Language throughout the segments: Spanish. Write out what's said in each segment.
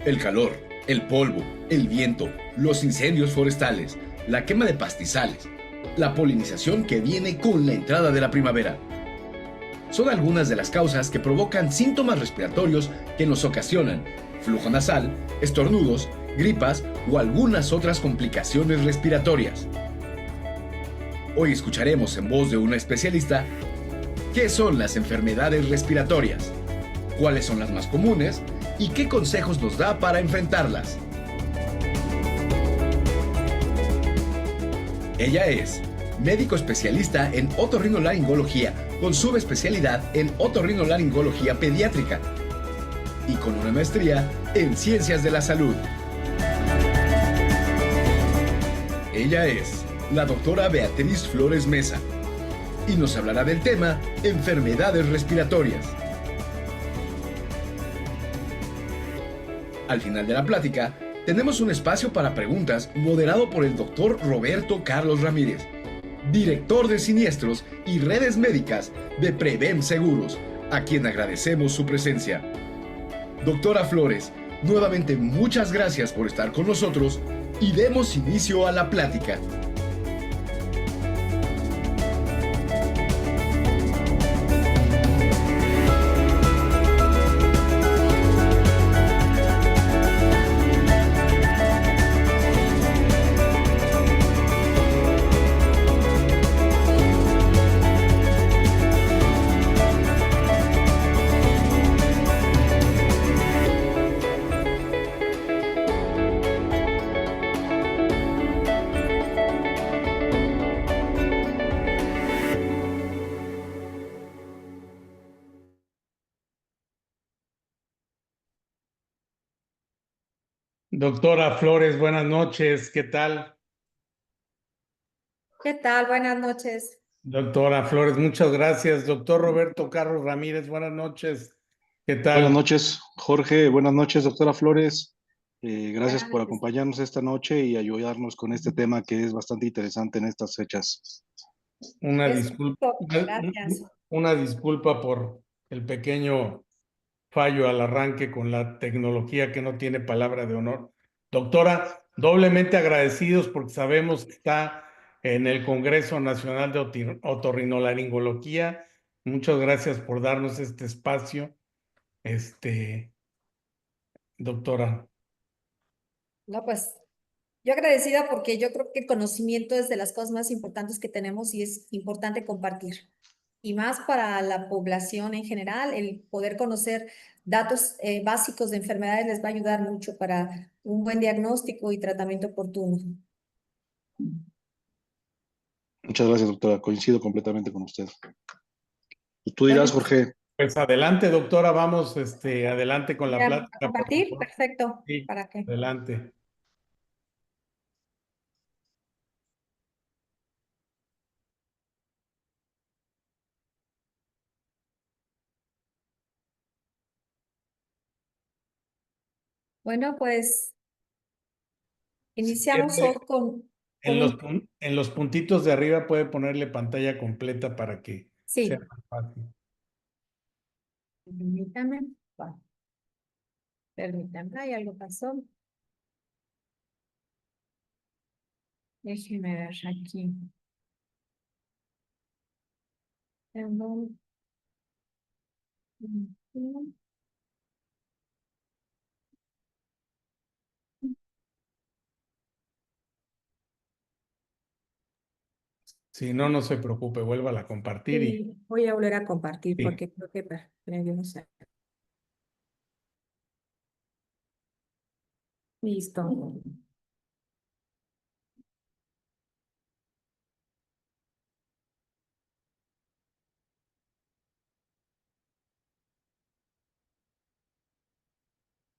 El calor, el polvo, el viento, los incendios forestales, la quema de pastizales, la polinización que viene con la entrada de la primavera. Son algunas de las causas que provocan síntomas respiratorios que nos ocasionan flujo nasal, estornudos, gripas o algunas otras complicaciones respiratorias. Hoy escucharemos en voz de una especialista qué son las enfermedades respiratorias, cuáles son las más comunes y qué consejos nos da para enfrentarlas. Ella es médico especialista en otorrinolaringología con subespecialidad en otorrinolaringología pediátrica y con una maestría en ciencias de la salud. Ella es la doctora Beatriz Flores Mesa y nos hablará del tema enfermedades respiratorias. Al final de la plática, tenemos un espacio para preguntas moderado por el doctor Roberto Carlos Ramírez, director de siniestros y redes médicas de Prevem Seguros, a quien agradecemos su presencia. Doctora Flores, nuevamente muchas gracias por estar con nosotros y demos inicio a la plática. Doctora Flores, buenas noches, ¿qué tal? ¿Qué tal? Buenas noches. Doctora Flores, muchas gracias. Doctor Roberto Carlos Ramírez, buenas noches, ¿qué Buenas tal? noches, Jorge. Buenas noches, doctora Flores. Gracias Buenas por noches. acompañarnos esta noche y ayudarnos con este tema que es bastante interesante en estas fechas. Una Es disculpa, justo. Gracias. una disculpa por el pequeño fallo al arranque con la tecnología que no tiene palabra de honor. Doctora, doblemente agradecidos porque sabemos que está en el Congreso Nacional de Otorrinolaringología. Muchas gracias por darnos este espacio, doctora. No, pues yo agradecida porque yo creo que el conocimiento es de las cosas más importantes que tenemos y es importante compartir. Y más para la población en general, el poder conocer datos básicos de enfermedades les va a ayudar mucho para un buen diagnóstico y tratamiento oportuno. Muchas gracias, doctora. Coincido completamente con usted. Y tú dirás, Bueno, Jorge. Pues adelante, doctora, vamos adelante con la ¿ya plática, a por compartir? favor. Perfecto. Sí, ¿Para qué? adelante. Bueno, pues Si iniciamos hoy quiere, con un... en los puntitos de arriba puede ponerle pantalla completa para que sea Sí, más fácil. permítame. Permítame, ay, algo pasó. Déjeme ver aquí. Perdón. Si no, no se preocupe, vuelva a compartir y Sí, voy a volver a compartir sí. porque creo que perdimos. Listo.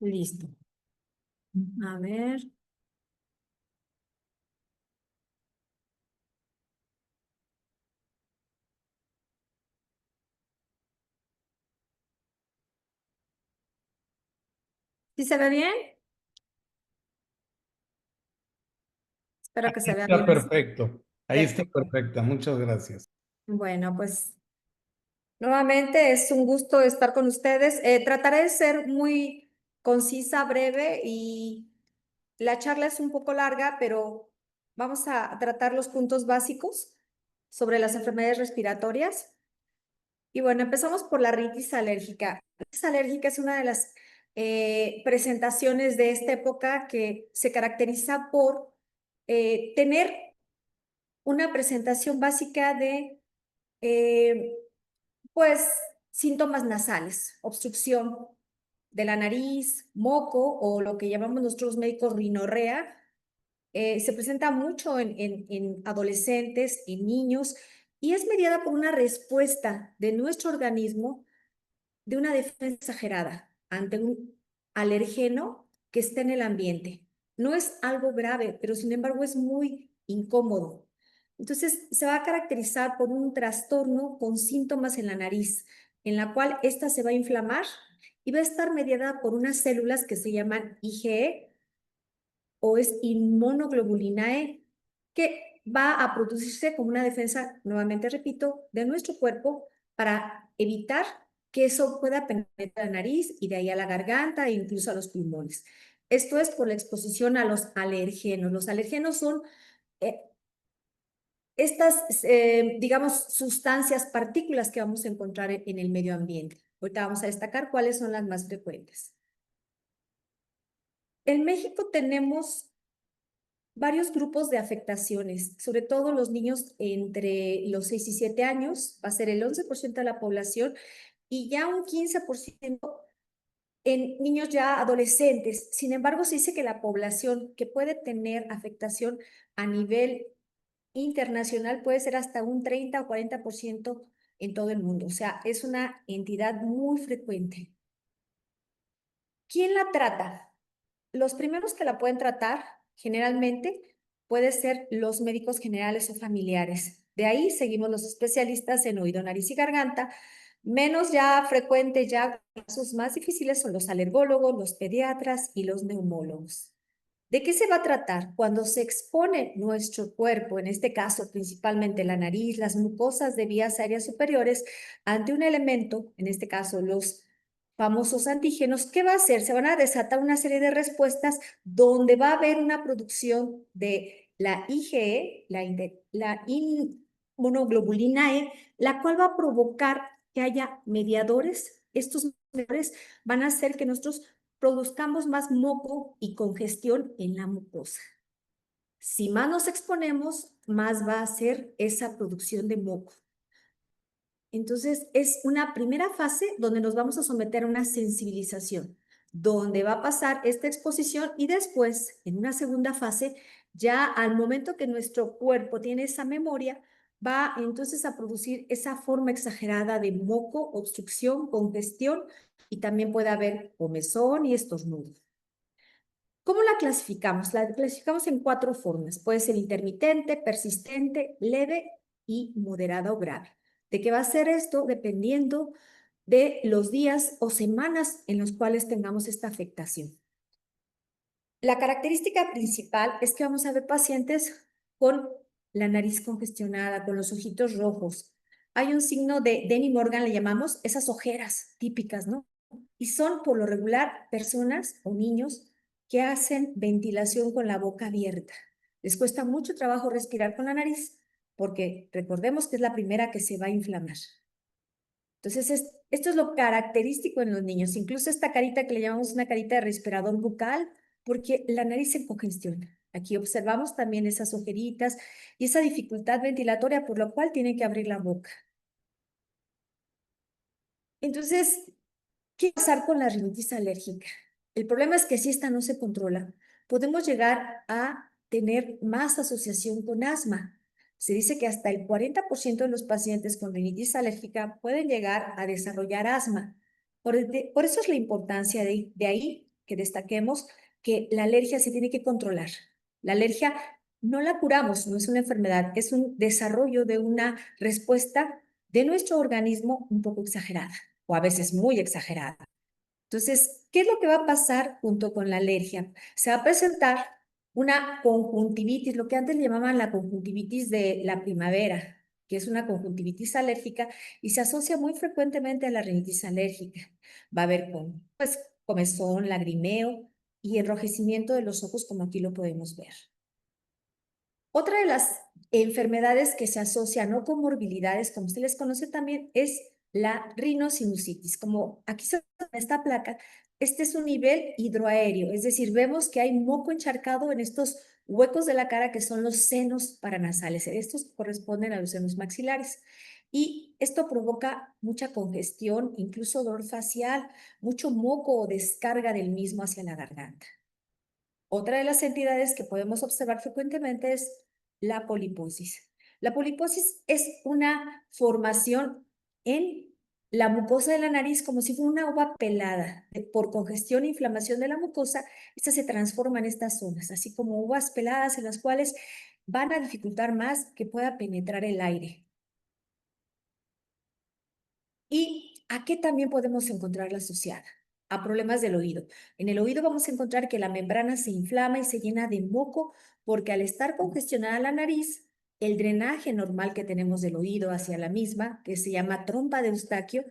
Listo. A ver. ¿Sí se ve bien? Espero que se vea Está bien. perfecto. Ahí está Perfecto. perfecta. Muchas gracias. Bueno, pues nuevamente es un gusto estar con ustedes. Trataré de ser muy concisa, breve, y la charla es un poco larga, pero vamos a tratar los puntos básicos sobre las enfermedades respiratorias. Y bueno, empezamos por la rinitis alérgica. La rinitis alérgica es una de las presentaciones de esta época que se caracteriza por tener una presentación básica de pues síntomas nasales, obstrucción de la nariz, moco o lo que llamamos nosotros médicos rinorrea. Se presenta mucho en adolescentes, en niños, y es mediada por una respuesta de nuestro organismo de una defensa exagerada ante un alergeno que está en el ambiente. No es algo grave, pero sin embargo es muy incómodo. Entonces, se va a caracterizar por un trastorno con síntomas en la nariz, en la cual ésta se va a inflamar y va a estar mediada por unas células que se llaman IgE o es inmunoglobulinae, que va a producirse como una defensa, nuevamente repito, de nuestro cuerpo para evitar que eso pueda penetrar la nariz y de ahí a la garganta e incluso a los pulmones. Esto es por la exposición a los alergenos. Los alergenos son estas, digamos, sustancias, partículas que vamos a encontrar en el medio ambiente. Ahorita vamos a destacar cuáles son las más frecuentes. En México tenemos varios grupos de afectaciones, sobre todo los niños entre los 6 y 7 años, va a ser el 11% de la población, y ya un 15% en niños ya adolescentes. Sin embargo, se dice que la población que puede tener afectación a nivel internacional puede ser hasta un 30 o 40% en todo el mundo. O sea, es una entidad muy frecuente. ¿Quién la trata? Los primeros que la pueden tratar generalmente pueden ser los médicos generales o familiares. De ahí seguimos los especialistas en oído, nariz y garganta. Menos ya frecuente, ya casos más difíciles son los alergólogos, los pediatras y los neumólogos. ¿De qué se va a tratar? Cuando se expone nuestro cuerpo, en este caso principalmente la nariz, las mucosas de vías aéreas superiores, ante un elemento, en este caso los famosos antígenos, ¿qué va a hacer? Se van a desatar una serie de respuestas donde va a haber una producción de la IgE, la inmunoglobulina E, la cual va a provocar que haya mediadores. Estos mediadores van a hacer que nosotros produzcamos más moco y congestión en la mucosa. Si más nos exponemos, más va a ser esa producción de moco. Entonces, es una primera fase donde nos vamos a someter a una sensibilización, donde va a pasar esta exposición y después, en una segunda fase, ya al momento que nuestro cuerpo tiene esa memoria, va entonces a producir esa forma exagerada de moco, obstrucción, congestión y también puede haber comezón y estornudo. ¿Cómo la clasificamos? La clasificamos en 4 formas. Puede ser intermitente, persistente, leve y moderada o grave. ¿De qué va a ser esto? Dependiendo de los días o semanas en los cuales tengamos esta afectación. La característica principal es que vamos a ver pacientes con la nariz congestionada, con los ojitos rojos. Hay un signo de Denny Morgan, le llamamos esas ojeras típicas, ¿no? Y son por lo regular personas o niños que hacen ventilación con la boca abierta. Les cuesta mucho trabajo respirar con la nariz porque recordemos que es la primera que se va a inflamar. Entonces, esto es lo característico en los niños. Incluso esta carita que le llamamos una carita de respirador bucal, porque la nariz se congestiona. Aquí observamos también esas ojeritas y esa dificultad ventilatoria, por lo cual tienen que abrir la boca. Entonces, ¿qué va a pasar con la rinitis alérgica? El problema es que si esta no se controla, podemos llegar a tener más asociación con asma. Se dice que hasta el 40% de los pacientes con rinitis alérgica pueden llegar a desarrollar asma. Por eso es la importancia de ahí que destaquemos que la alergia se tiene que controlar. La alergia no la curamos, no es una enfermedad, es un desarrollo de una respuesta de nuestro organismo un poco exagerada o a veces muy exagerada. Entonces, ¿qué es lo que va a pasar junto con la alergia? Se va a presentar una conjuntivitis, lo que antes le llamaban la conjuntivitis de la primavera, que es una conjuntivitis alérgica y se asocia muy frecuentemente a la rinitis alérgica. Va a haber comezón, lagrimeo y enrojecimiento de los ojos, como aquí lo podemos ver. Otra de las enfermedades que se asocian no con comorbilidades, como se les conoce también, es la rinosinusitis. Como aquí se ve en esta placa, este es un nivel hidroaéreo, es decir, vemos que hay moco encharcado en estos huecos de la cara que son los senos paranasales. Estos corresponden a los senos maxilares. Y esto provoca mucha congestión, incluso dolor facial, mucho moco o descarga del mismo hacia la garganta. Otra de las entidades que podemos observar frecuentemente es la poliposis. La poliposis es una formación en la mucosa de la nariz como si fuera una uva pelada. Por congestión e inflamación de la mucosa, esta se transforma en estas zonas, así como uvas peladas en las cuales van a dificultar más que pueda penetrar el aire. ¿Y a qué también podemos encontrarla asociada? A problemas del oído. En el oído vamos a encontrar que la membrana se inflama y se llena de moco porque al estar congestionada la nariz, el drenaje normal que tenemos del oído hacia la misma, que se llama trompa de Eustaquio,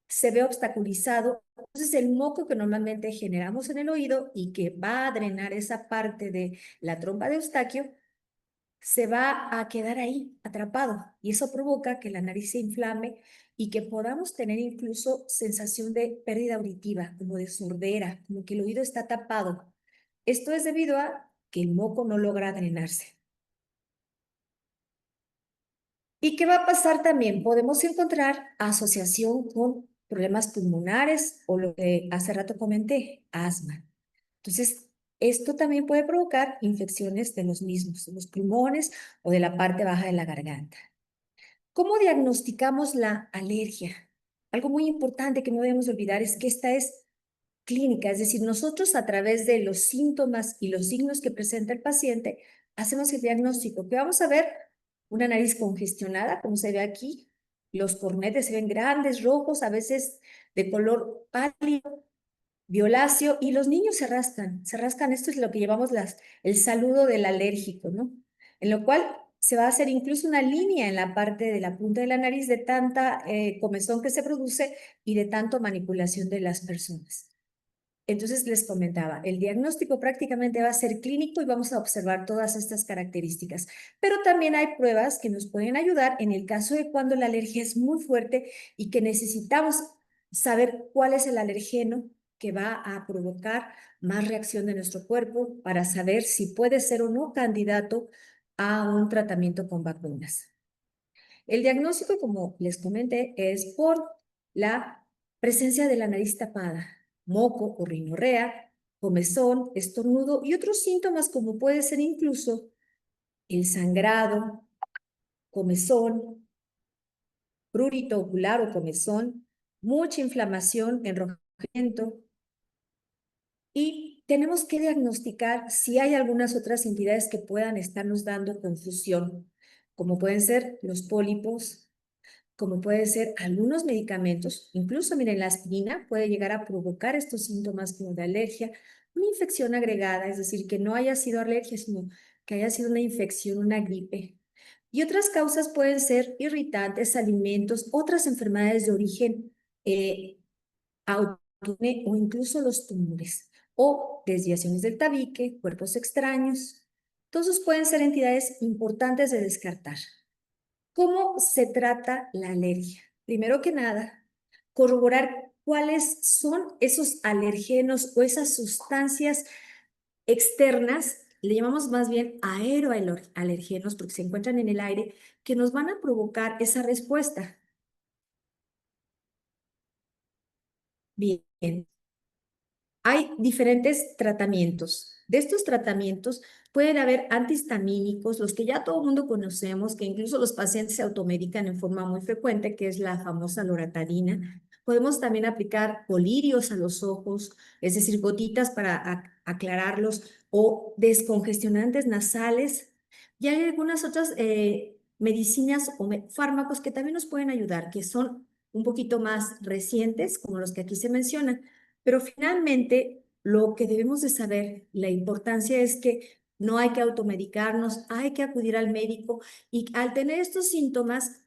se ve obstaculizado. Entonces el moco que normalmente generamos en el oído y que va a drenar esa parte de la trompa de Eustaquio, se va a quedar ahí atrapado y eso provoca que la nariz se inflame y que podamos tener incluso sensación de pérdida auditiva, como de sordera, como que el oído está tapado. Esto es debido a que el moco no logra drenarse. ¿Y qué va a pasar también? Podemos encontrar asociación con problemas pulmonares o lo que hace rato comenté, asma. Entonces, esto también puede provocar infecciones de los mismos, de los pulmones o de la parte baja de la garganta. ¿Cómo diagnosticamos la alergia? Algo muy importante que no debemos olvidar es que esta es clínica, es decir, nosotros a través de los síntomas y los signos que presenta el paciente, hacemos el diagnóstico, que vamos a ver una nariz congestionada, como se ve aquí, los cornetes se ven grandes, rojos, a veces de color pálido, violáceo, y los niños se rascan, esto es lo que llevamos el saludo del alérgico, ¿no? En lo cual se va a hacer incluso una línea en la parte de la punta de la nariz de tanta comezón que se produce y de tanto manipulación de las personas. Entonces les comentaba, el diagnóstico prácticamente va a ser clínico y vamos a observar todas estas características, pero también hay pruebas que nos pueden ayudar en el caso de cuando la alergia es muy fuerte y que necesitamos saber cuál es el alergeno que va a provocar más reacción de nuestro cuerpo para saber si puede ser o no candidato a un tratamiento con vacunas. El diagnóstico, como les comenté, es por la presencia de la nariz tapada, moco o rinorrea, comezón, estornudo y otros síntomas como puede ser incluso el sangrado, comezón, prurito ocular o comezón, mucha inflamación, enrojecimiento. Y tenemos que diagnosticar si hay algunas otras entidades que puedan estarnos dando confusión, como pueden ser los pólipos, como pueden ser algunos medicamentos, incluso miren, la aspirina puede llegar a provocar estos síntomas como de alergia, una infección agregada, es decir, que no haya sido alergia, sino que haya sido una infección, una gripe. Y otras causas pueden ser irritantes, alimentos, otras enfermedades de origen autoinmune o incluso los tumores o desviaciones del tabique, cuerpos extraños. Todos pueden ser entidades importantes de descartar. ¿Cómo se trata la alergia? Primero que nada, corroborar cuáles son esos alergenos o esas sustancias externas, le llamamos más bien aeroalergenos porque se encuentran en el aire, que nos van a provocar esa respuesta. Bien, hay diferentes tratamientos. De estos tratamientos pueden haber antihistamínicos, los que ya todo el mundo conocemos, que incluso los pacientes se automedican en forma muy frecuente, que es la famosa loratadina. Podemos también aplicar colirios a los ojos, es decir, gotitas para aclararlos, o descongestionantes nasales. Y hay algunas otras medicinas o fármacos que también nos pueden ayudar, que son un poquito más recientes, como los que aquí se mencionan. Pero finalmente, lo que debemos de saber, la importancia es que no hay que automedicarnos, hay que acudir al médico y al tener estos síntomas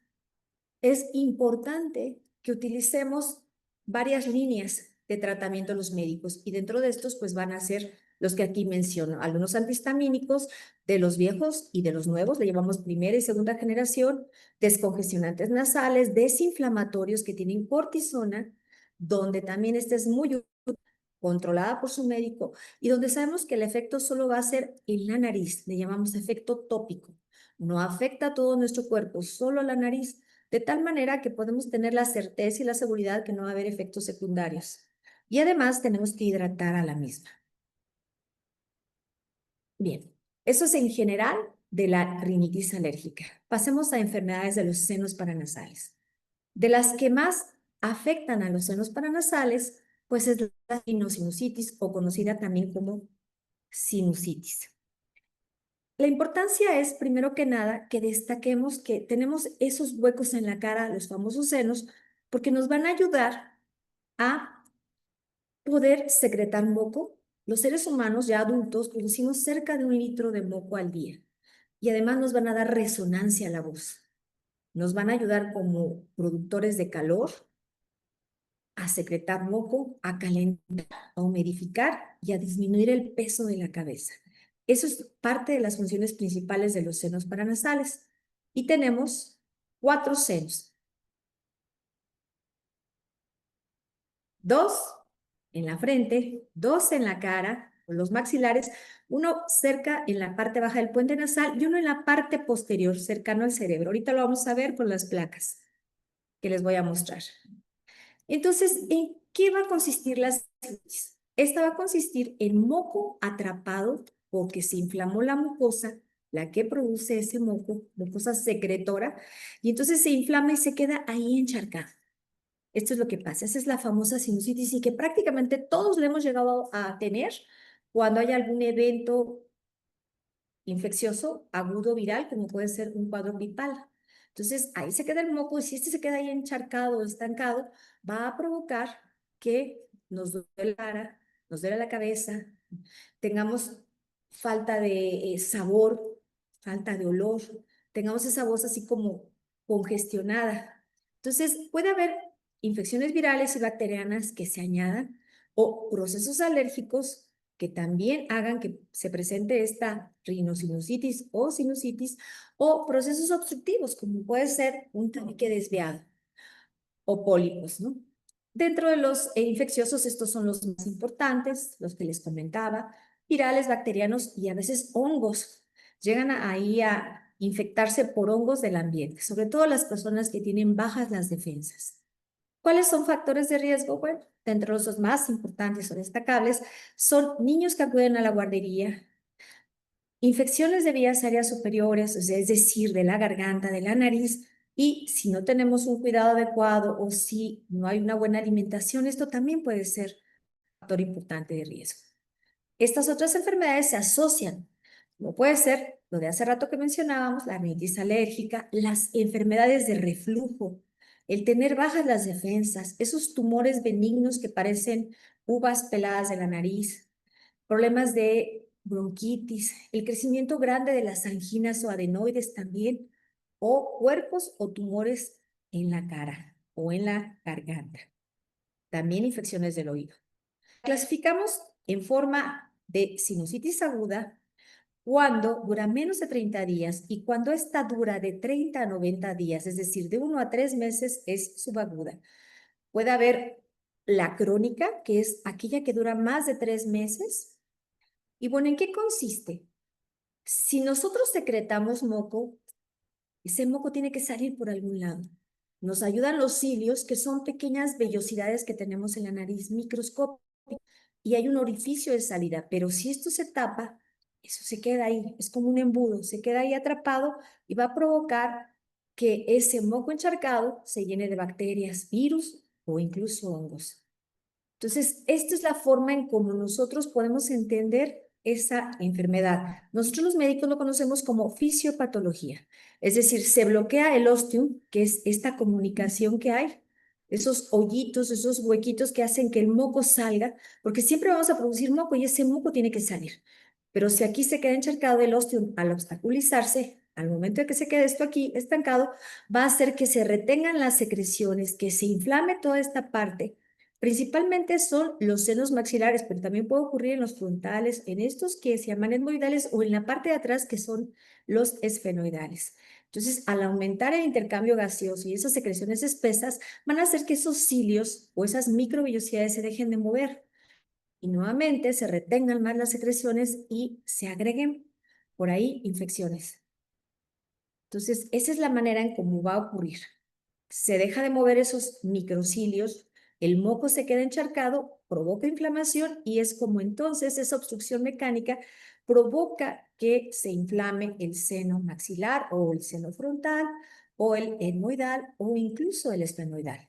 es importante que utilicemos varias líneas. de tratamiento los médicos. Y dentro de estos, pues van a ser los que aquí menciono, algunos antihistamínicos de los viejos y de los nuevos, le llamamos primera y segunda generación, descongestionantes nasales, desinflamatorios que tienen cortisona, donde también esta es muy controlada por su médico y donde sabemos que el efecto solo va a ser en la nariz, le llamamos efecto tópico. No afecta a todo nuestro cuerpo, solo a la nariz, de tal manera que podemos tener la certeza y la seguridad que no va a haber efectos secundarios. Y además tenemos que hidratar a la misma. Bien, eso es en general de la rinitis alérgica. Pasemos a enfermedades de los senos paranasales. De las que más afectan a los senos paranasales, pues es la sinusitis o conocida también como sinusitis. La importancia es, primero que nada, que destaquemos que tenemos esos huecos en la cara, los famosos senos, porque nos van a ayudar a poder secretar moco. Los seres humanos ya adultos producimos cerca de 1 litro de moco al día y además nos van a dar resonancia a la voz. Nos van a ayudar como productores de calor, a secretar moco, a calentar, a humidificar y a disminuir el peso de la cabeza. Eso es parte de las funciones principales de los senos paranasales. Y tenemos 4 senos. 2 en la frente, 2 en la cara, los maxilares, 1 cerca en la parte baja del puente nasal y 1 en la parte posterior, cercano al cerebro. Ahorita lo vamos a ver con las placas que les voy a mostrar. Entonces, ¿en qué va a consistir la sinusitis? Esta va a consistir en moco atrapado porque se inflamó la mucosa, la que produce ese moco, mucosa secretora, y entonces se inflama y se queda ahí encharcado. Esto es lo que pasa, esa es la famosa sinusitis y que prácticamente todos le hemos llegado a tener cuando hay algún evento infeccioso, agudo, viral, como puede ser un cuadro gripal. Entonces, ahí se queda el moco y si este se queda ahí encharcado o estancado, va a provocar que nos duele la cara, nos duele la cabeza, tengamos falta de sabor, falta de olor, tengamos esa voz así como congestionada. Entonces, puede haber infecciones virales y bacterianas que se añadan o procesos alérgicos que también hagan que se presente esta rinosinusitis o sinusitis o procesos obstructivos, como puede ser un tabique desviado o pólipos, ¿no? Dentro de los infecciosos, estos son los más importantes, los que les comentaba, virales, bacterianos y a veces hongos. Llegan ahí a infectarse por hongos del ambiente, sobre todo las personas que tienen bajas las defensas. ¿Cuáles son factores de riesgo? Bueno, dentro de los más importantes o destacables son niños que acuden a la guardería, infecciones de vías aéreas superiores, es decir, de la garganta, de la nariz, y si no tenemos un cuidado adecuado o si no hay una buena alimentación, esto también puede ser un factor importante de riesgo. Estas otras enfermedades se asocian, como puede ser lo de hace rato que mencionábamos, la rinitis alérgica, las enfermedades de reflujo, el tener bajas las defensas, esos tumores benignos que parecen uvas peladas de la nariz, problemas de bronquitis, el crecimiento grande de las anginas o adenoides también, o cuerpos o tumores en la cara o en la garganta. También infecciones del oído. Clasificamos en forma de sinusitis aguda cuando dura menos de 30 días y cuando esta dura de 30 a 90 días, es decir, de 1 a 3 meses, es subaguda. Puede haber la crónica, que es aquella que dura más de 3 meses. Y bueno, ¿en qué consiste? Si nosotros secretamos moco, ese moco tiene que salir por algún lado. Nos ayudan los cilios, que son pequeñas vellosidades que tenemos en la nariz, microscópicas, y hay un orificio de salida, pero si esto se tapa, eso se queda ahí, es como un embudo, se queda ahí atrapado y va a provocar que ese moco encharcado se llene de bacterias, virus o incluso hongos. Entonces, esta es la forma en cómo nosotros podemos entender esa enfermedad. Nosotros los médicos lo conocemos como fisiopatología, es decir, se bloquea el ostium, que es esta comunicación que hay, esos hoyitos, esos huequitos que hacen que el moco salga, porque siempre vamos a producir moco y ese moco tiene que salir. Pero si aquí se queda encharcado el ostium al obstaculizarse, al momento de que se quede esto aquí estancado, va a hacer que se retengan las secreciones, que se inflame toda esta parte, Principalmente son los senos maxilares, pero también puede ocurrir en los frontales, en estos que se llaman etmoidales o en la parte de atrás que son los esfenoidales. Entonces, al aumentar el intercambio gaseoso y esas secreciones espesas, van a hacer que esos cilios o esas microvellosidades se dejen de mover y nuevamente se retengan más las secreciones y se agreguen por ahí infecciones. Entonces, esa es la manera en cómo va a ocurrir. Se deja de mover esos microcilios, el moco se queda encharcado, provoca inflamación y es como entonces esa obstrucción mecánica provoca que se inflame el seno maxilar o el seno frontal o el etmoidal o incluso el esfenoidal.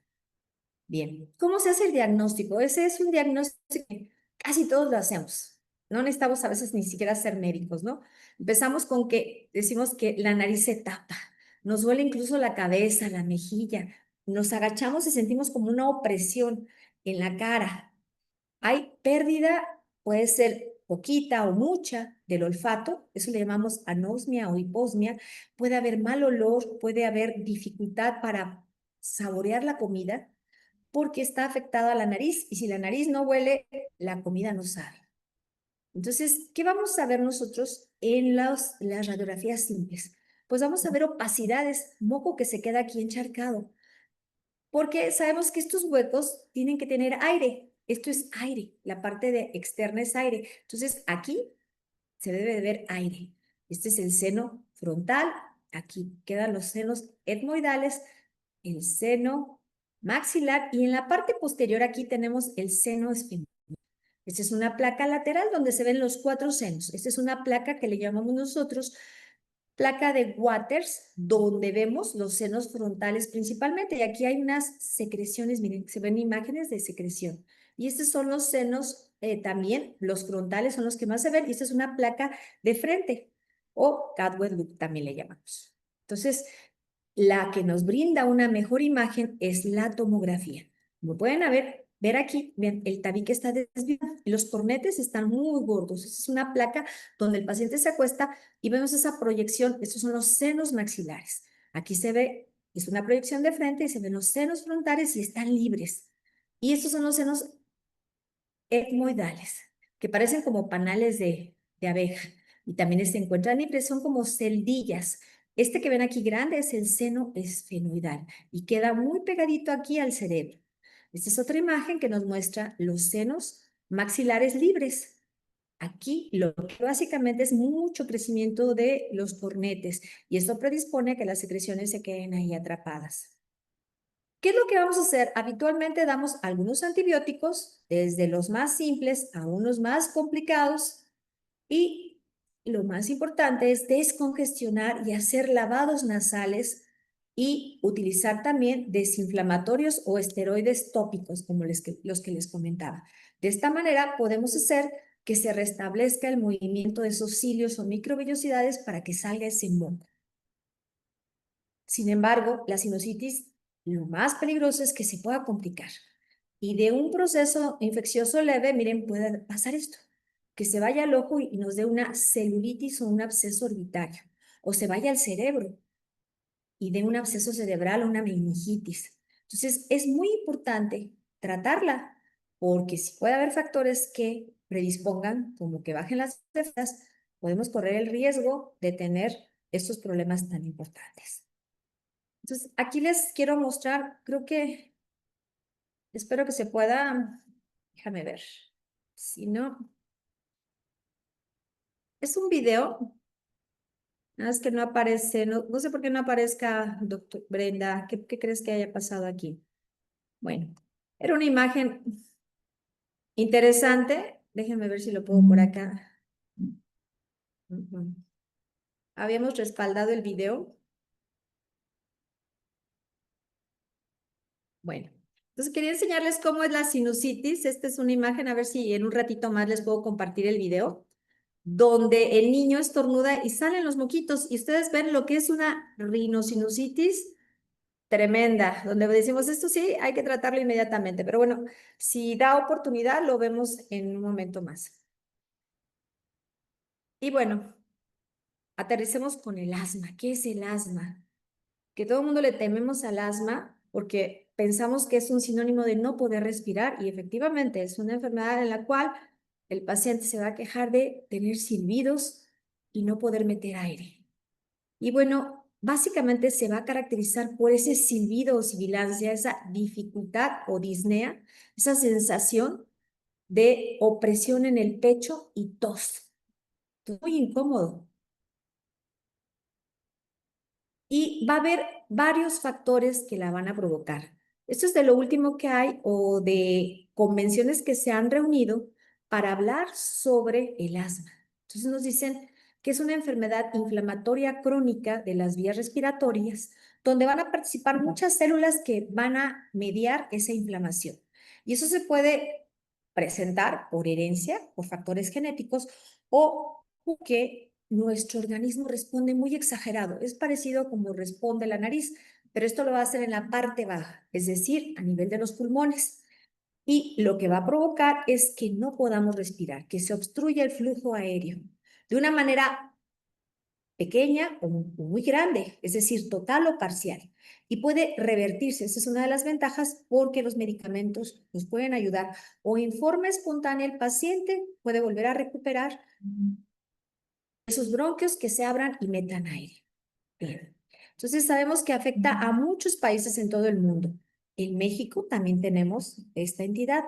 Bien, ¿cómo se hace el diagnóstico? Ese es un diagnóstico que casi todos lo hacemos. No necesitamos a veces ni siquiera ser médicos, ¿no? Empezamos con que decimos que la nariz se tapa, nos duele incluso la cabeza, la mejilla, nos agachamos y sentimos como una opresión en la cara. Hay pérdida, puede ser poquita o mucha del olfato, eso le llamamos anosmia o hiposmia, puede haber mal olor, puede haber dificultad para saborear la comida porque está afectada la nariz y si la nariz no huele, la comida no sabe. Entonces, ¿qué vamos a ver nosotros en las radiografías simples? Pues vamos a ver opacidades, moco que se queda aquí encharcado, porque sabemos que estos huecos tienen que tener aire. Esto es aire, la parte de externa es aire. Entonces, aquí se debe de ver aire. Este es el seno frontal, aquí quedan los senos etmoidales, el seno maxilar y en la parte posterior aquí tenemos el seno esfenoidal. Esta es una placa lateral donde se ven los 4 senos. Esta es una placa que le llamamos nosotros placa de Waters, donde vemos los senos frontales principalmente. Y aquí hay unas secreciones, miren, se ven imágenes de secreción. Y estos son los senos también, los frontales son los que más se ven. Y esta es una placa de frente, o Cadwell Loop también le llamamos. Entonces, la que nos brinda una mejor imagen es la tomografía. Como pueden ver aquí, bien, el tabique está desviado y los cornetes están muy gordos. Esa es una placa donde el paciente se acuesta y vemos esa proyección. Estos son los senos maxilares. Aquí se ve, es una proyección de frente y se ven los senos frontales y están libres. Y estos son los senos etmoidales, que parecen como panales de abeja. Y también se encuentran libres, son como celdillas. Este que ven aquí grande es el seno esfenoidal y queda muy pegadito aquí al cerebro. Esta es otra imagen que nos muestra los senos maxilares libres. Aquí lo que básicamente es mucho crecimiento de los cornetes y esto predispone a que las secreciones se queden ahí atrapadas. ¿Qué es lo que vamos a hacer? Habitualmente damos algunos antibióticos, desde los más simples a unos más complicados, y lo más importante es descongestionar y hacer lavados nasales y utilizar también desinflamatorios o esteroides tópicos, como los que les comentaba. De esta manera podemos hacer que se restablezca el movimiento de esos cilios o microvellosidades para que salga ese moco. Sin embargo, la sinusitis, lo más peligroso es que se pueda complicar. Y de un proceso infeccioso leve, miren, puede pasar esto, que se vaya al ojo y nos dé una celulitis o un absceso orbitario, o se vaya al cerebro y dé un absceso cerebral o una meningitis. Entonces, es muy importante tratarla, porque si puede haber factores que predispongan, como que bajen las defensas, podemos correr el riesgo de tener estos problemas tan importantes. Entonces, aquí les quiero mostrar, creo que, espero que se pueda, déjame ver, si no, es un video, nada más que no aparece, no sé por qué no aparezca, doctor Brenda, ¿qué crees que haya pasado aquí? Bueno, era una imagen interesante, déjenme ver si lo pongo por acá. Habíamos respaldado el video. Bueno, entonces quería enseñarles cómo es la sinusitis. Esta es una imagen, a ver si en un ratito más les puedo compartir el video, donde el niño estornuda y salen los moquitos y ustedes ven lo que es una rinosinusitis tremenda, donde decimos esto sí, hay que tratarlo inmediatamente, pero bueno, si da oportunidad lo vemos en un momento más. Y bueno, aterricemos con el asma. ¿Qué es el asma? Que todo el mundo le tememos al asma porque pensamos que es un sinónimo de no poder respirar y efectivamente es una enfermedad en la cual el paciente se va a quejar de tener silbidos y no poder meter aire. Y bueno, básicamente se va a caracterizar por ese silbido o sibilancia, esa dificultad o disnea, esa sensación de opresión en el pecho y tos. Muy incómodo. Y va a haber varios factores que la van a provocar. Esto es de lo último que hay o de convenciones que se han reunido para hablar sobre el asma. Entonces nos dicen que es una enfermedad inflamatoria crónica de las vías respiratorias, donde van a participar muchas células que van a mediar esa inflamación. Y eso se puede presentar por herencia, por factores genéticos o que nuestro organismo responde muy exagerado. Es parecido a como responde la nariz, pero esto lo va a hacer en la parte baja, es decir, a nivel de los pulmones. Y lo que va a provocar es que no podamos respirar, que se obstruya el flujo aéreo de una manera pequeña o muy grande, es decir, total o parcial. Y puede revertirse, esa es una de las ventajas porque los medicamentos nos pueden ayudar o en forma espontánea el paciente puede volver a recuperar esos bronquios que se abran y metan aire. Bien. Entonces sabemos que afecta a muchos países en todo el mundo. En México también tenemos esta entidad.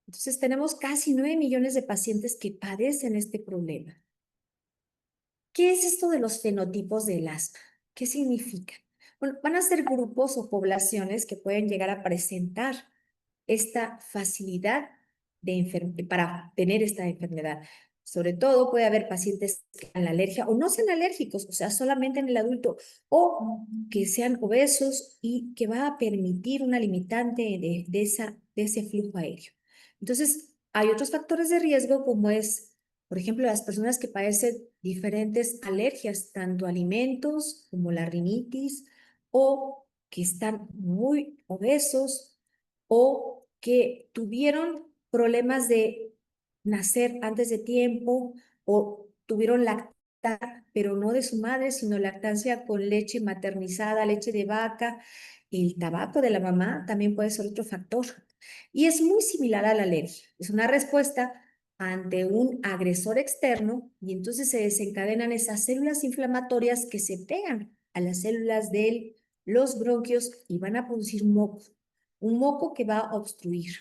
Entonces tenemos casi 9 millones de pacientes que padecen este problema. ¿Qué es esto de los fenotipos del asma? ¿Qué significa? Bueno, van a ser grupos o poblaciones que pueden llegar a presentar esta facilidad para tener esta enfermedad. Sobre todo puede haber pacientes que tengan la alergia o no sean alérgicos, o sea, solamente en el adulto, o que sean obesos y que va a permitir una limitante de ese flujo aéreo. Entonces, hay otros factores de riesgo como es, por ejemplo, las personas que padecen diferentes alergias, tanto a alimentos como la rinitis, o que están muy obesos, o que tuvieron problemas de nacer antes de tiempo o tuvieron lactancia, pero no de su madre, sino lactancia con leche maternizada, leche de vaca. El tabaco de la mamá también puede ser otro factor. Y es muy similar a la alergia. Es una respuesta ante un agresor externo y entonces se desencadenan esas células inflamatorias que se pegan a las células de los bronquios y van a producir moco. Un moco que va a obstruir.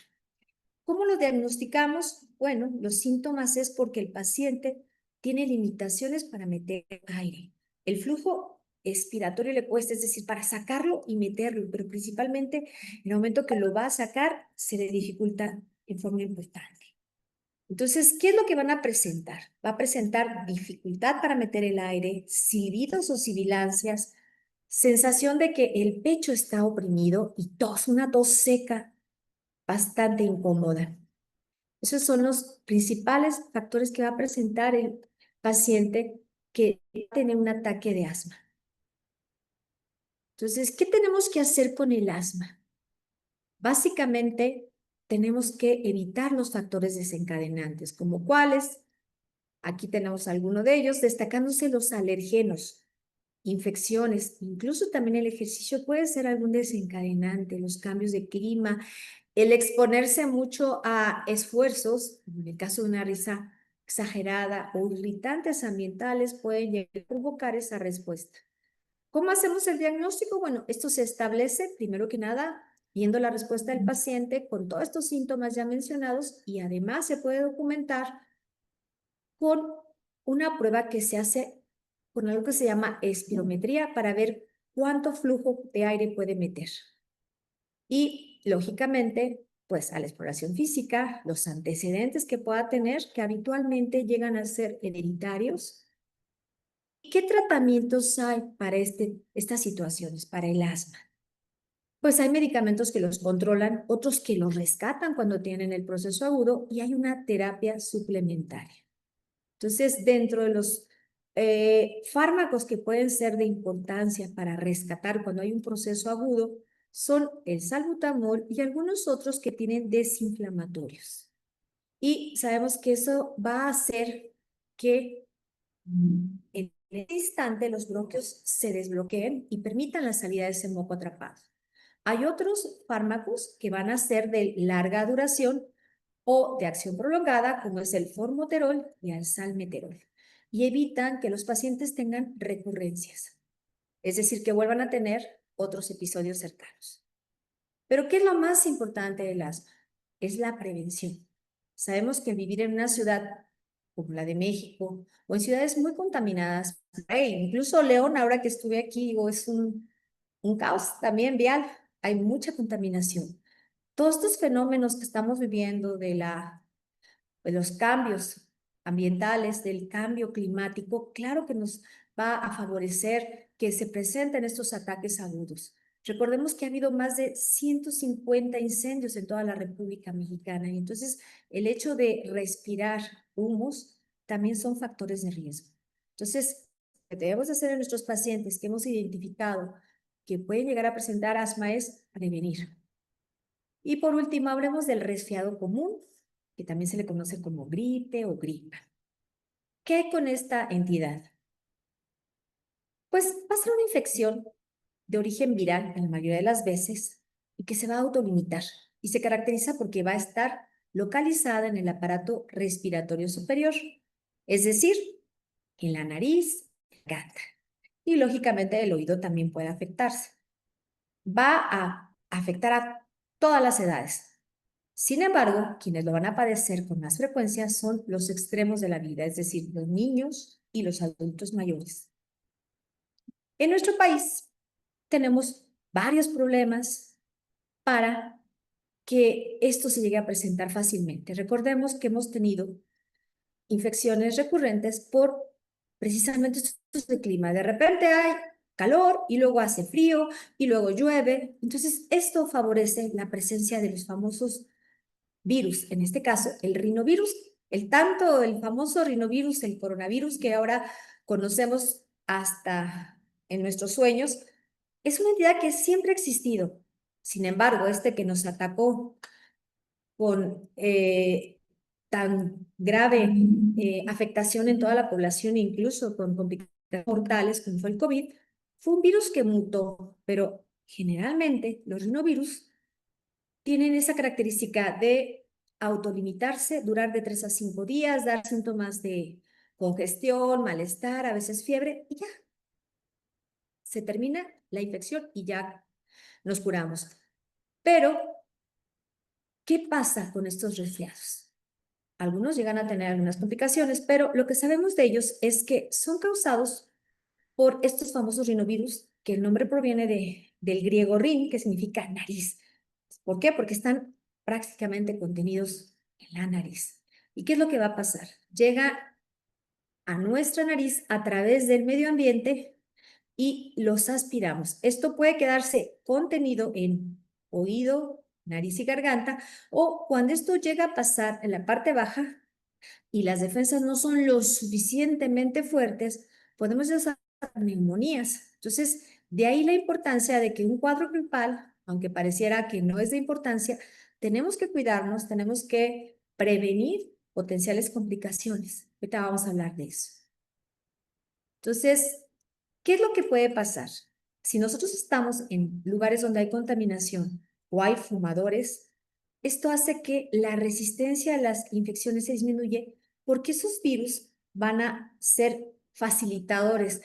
¿Cómo lo diagnosticamos? Bueno, los síntomas es porque el paciente tiene limitaciones para meter aire. El flujo expiratorio le cuesta, es decir, para sacarlo y meterlo, pero principalmente en el momento que lo va a sacar, se le dificulta en forma importante. Entonces, ¿qué es lo que van a presentar? Va a presentar dificultad para meter el aire, silbidos o sibilancias, sensación de que el pecho está oprimido y tos, una tos seca bastante incómoda. Esos son los principales factores que va a presentar el paciente que tiene un ataque de asma. Entonces, ¿qué tenemos que hacer con el asma? Básicamente, tenemos que evitar los factores desencadenantes, como cuáles. Aquí tenemos algunos de ellos, destacándose los alergenos, infecciones, incluso también el ejercicio puede ser algún desencadenante, los cambios de clima, el exponerse mucho a esfuerzos, en el caso de una risa exagerada o irritantes ambientales, pueden llegar a provocar esa respuesta. ¿Cómo hacemos el diagnóstico? Bueno, esto se establece, primero que nada, viendo la respuesta del paciente con todos estos síntomas ya mencionados y además se puede documentar con una prueba que se hace con algo que se llama espirometría para ver cuánto flujo de aire puede meter. Y, lógicamente, pues a la exploración física, los antecedentes que pueda tener, que habitualmente llegan a ser hereditarios. ¿Qué tratamientos hay para estas situaciones, para el asma? Pues hay medicamentos que los controlan, otros que los rescatan cuando tienen el proceso agudo y hay una terapia suplementaria. Entonces, dentro de los fármacos que pueden ser de importancia para rescatar cuando hay un proceso agudo, son el salbutamol y algunos otros que tienen desinflamatorios. Y sabemos que eso va a hacer que en ese instante los bronquios se desbloqueen y permitan la salida de ese moco atrapado. Hay otros fármacos que van a ser de larga duración o de acción prolongada, como es el formoterol y el salmeterol, y evitan que los pacientes tengan recurrencias, es decir, que vuelvan a tener otros episodios cercanos. Pero ¿qué es lo más importante del asma? Es la prevención. Sabemos que vivir en una ciudad como la de México o en ciudades muy contaminadas, incluso León, ahora que estuve aquí, digo, es un caos también vial, hay mucha contaminación. Todos estos fenómenos que estamos viviendo de los cambios ambientales, del cambio climático, claro que nos va a favorecer que se presenten estos ataques agudos. Recordemos que ha habido más de 150 incendios en toda la República Mexicana y entonces el hecho de respirar humos también son factores de riesgo. Entonces, lo que debemos hacer en nuestros pacientes que hemos identificado que pueden llegar a presentar asma es prevenir. Y por último, hablemos del resfriado común, que también se le conoce como gripe o gripa. ¿Qué hay con esta entidad? Pues va a ser una infección de origen viral en la mayoría de las veces y que se va a autolimitar y se caracteriza porque va a estar localizada en el aparato respiratorio superior, es decir, en la nariz, garganta. Y lógicamente el oído también puede afectarse. Va a afectar a todas las edades. Sin embargo, quienes lo van a padecer con más frecuencia son los extremos de la vida, es decir, los niños y los adultos mayores. En nuestro país tenemos varios problemas para que esto se llegue a presentar fácilmente. Recordemos que hemos tenido infecciones recurrentes por precisamente estos de clima. De repente hay calor y luego hace frío y luego llueve. Entonces, esto favorece la presencia de los famosos virus, en este caso el rinovirus, el famoso rinovirus, el coronavirus que ahora conocemos hasta en nuestros sueños, es una entidad que siempre ha existido. Sin embargo, este que nos atacó con tan grave afectación en toda la población, incluso con complicaciones mortales como fue el COVID, fue un virus que mutó, pero generalmente los rinovirus tienen esa característica de autolimitarse, durar de 3 a 5 días, dar síntomas de congestión, malestar, a veces fiebre, y ya. Se termina la infección y ya nos curamos. Pero, ¿qué pasa con estos resfriados? Algunos llegan a tener algunas complicaciones, pero lo que sabemos de ellos es que son causados por estos famosos rinovirus, que el nombre proviene del griego rin, que significa nariz. ¿Por qué? Porque están prácticamente contenidos en la nariz. ¿Y qué es lo que va a pasar? Llega a nuestra nariz a través del medio ambiente y los aspiramos. Esto puede quedarse contenido en oído, nariz y garganta, o cuando esto llega a pasar en la parte baja y las defensas no son lo suficientemente fuertes, podemos desarrollar neumonías. Entonces, de ahí la importancia de que un cuadro gripal, aunque pareciera que no es de importancia, tenemos que cuidarnos, tenemos que prevenir potenciales complicaciones. Ahorita vamos a hablar de eso. Entonces, ¿qué es lo que puede pasar? Si nosotros estamos en lugares donde hay contaminación o hay fumadores, esto hace que la resistencia a las infecciones se disminuye porque esos virus van a ser facilitadores.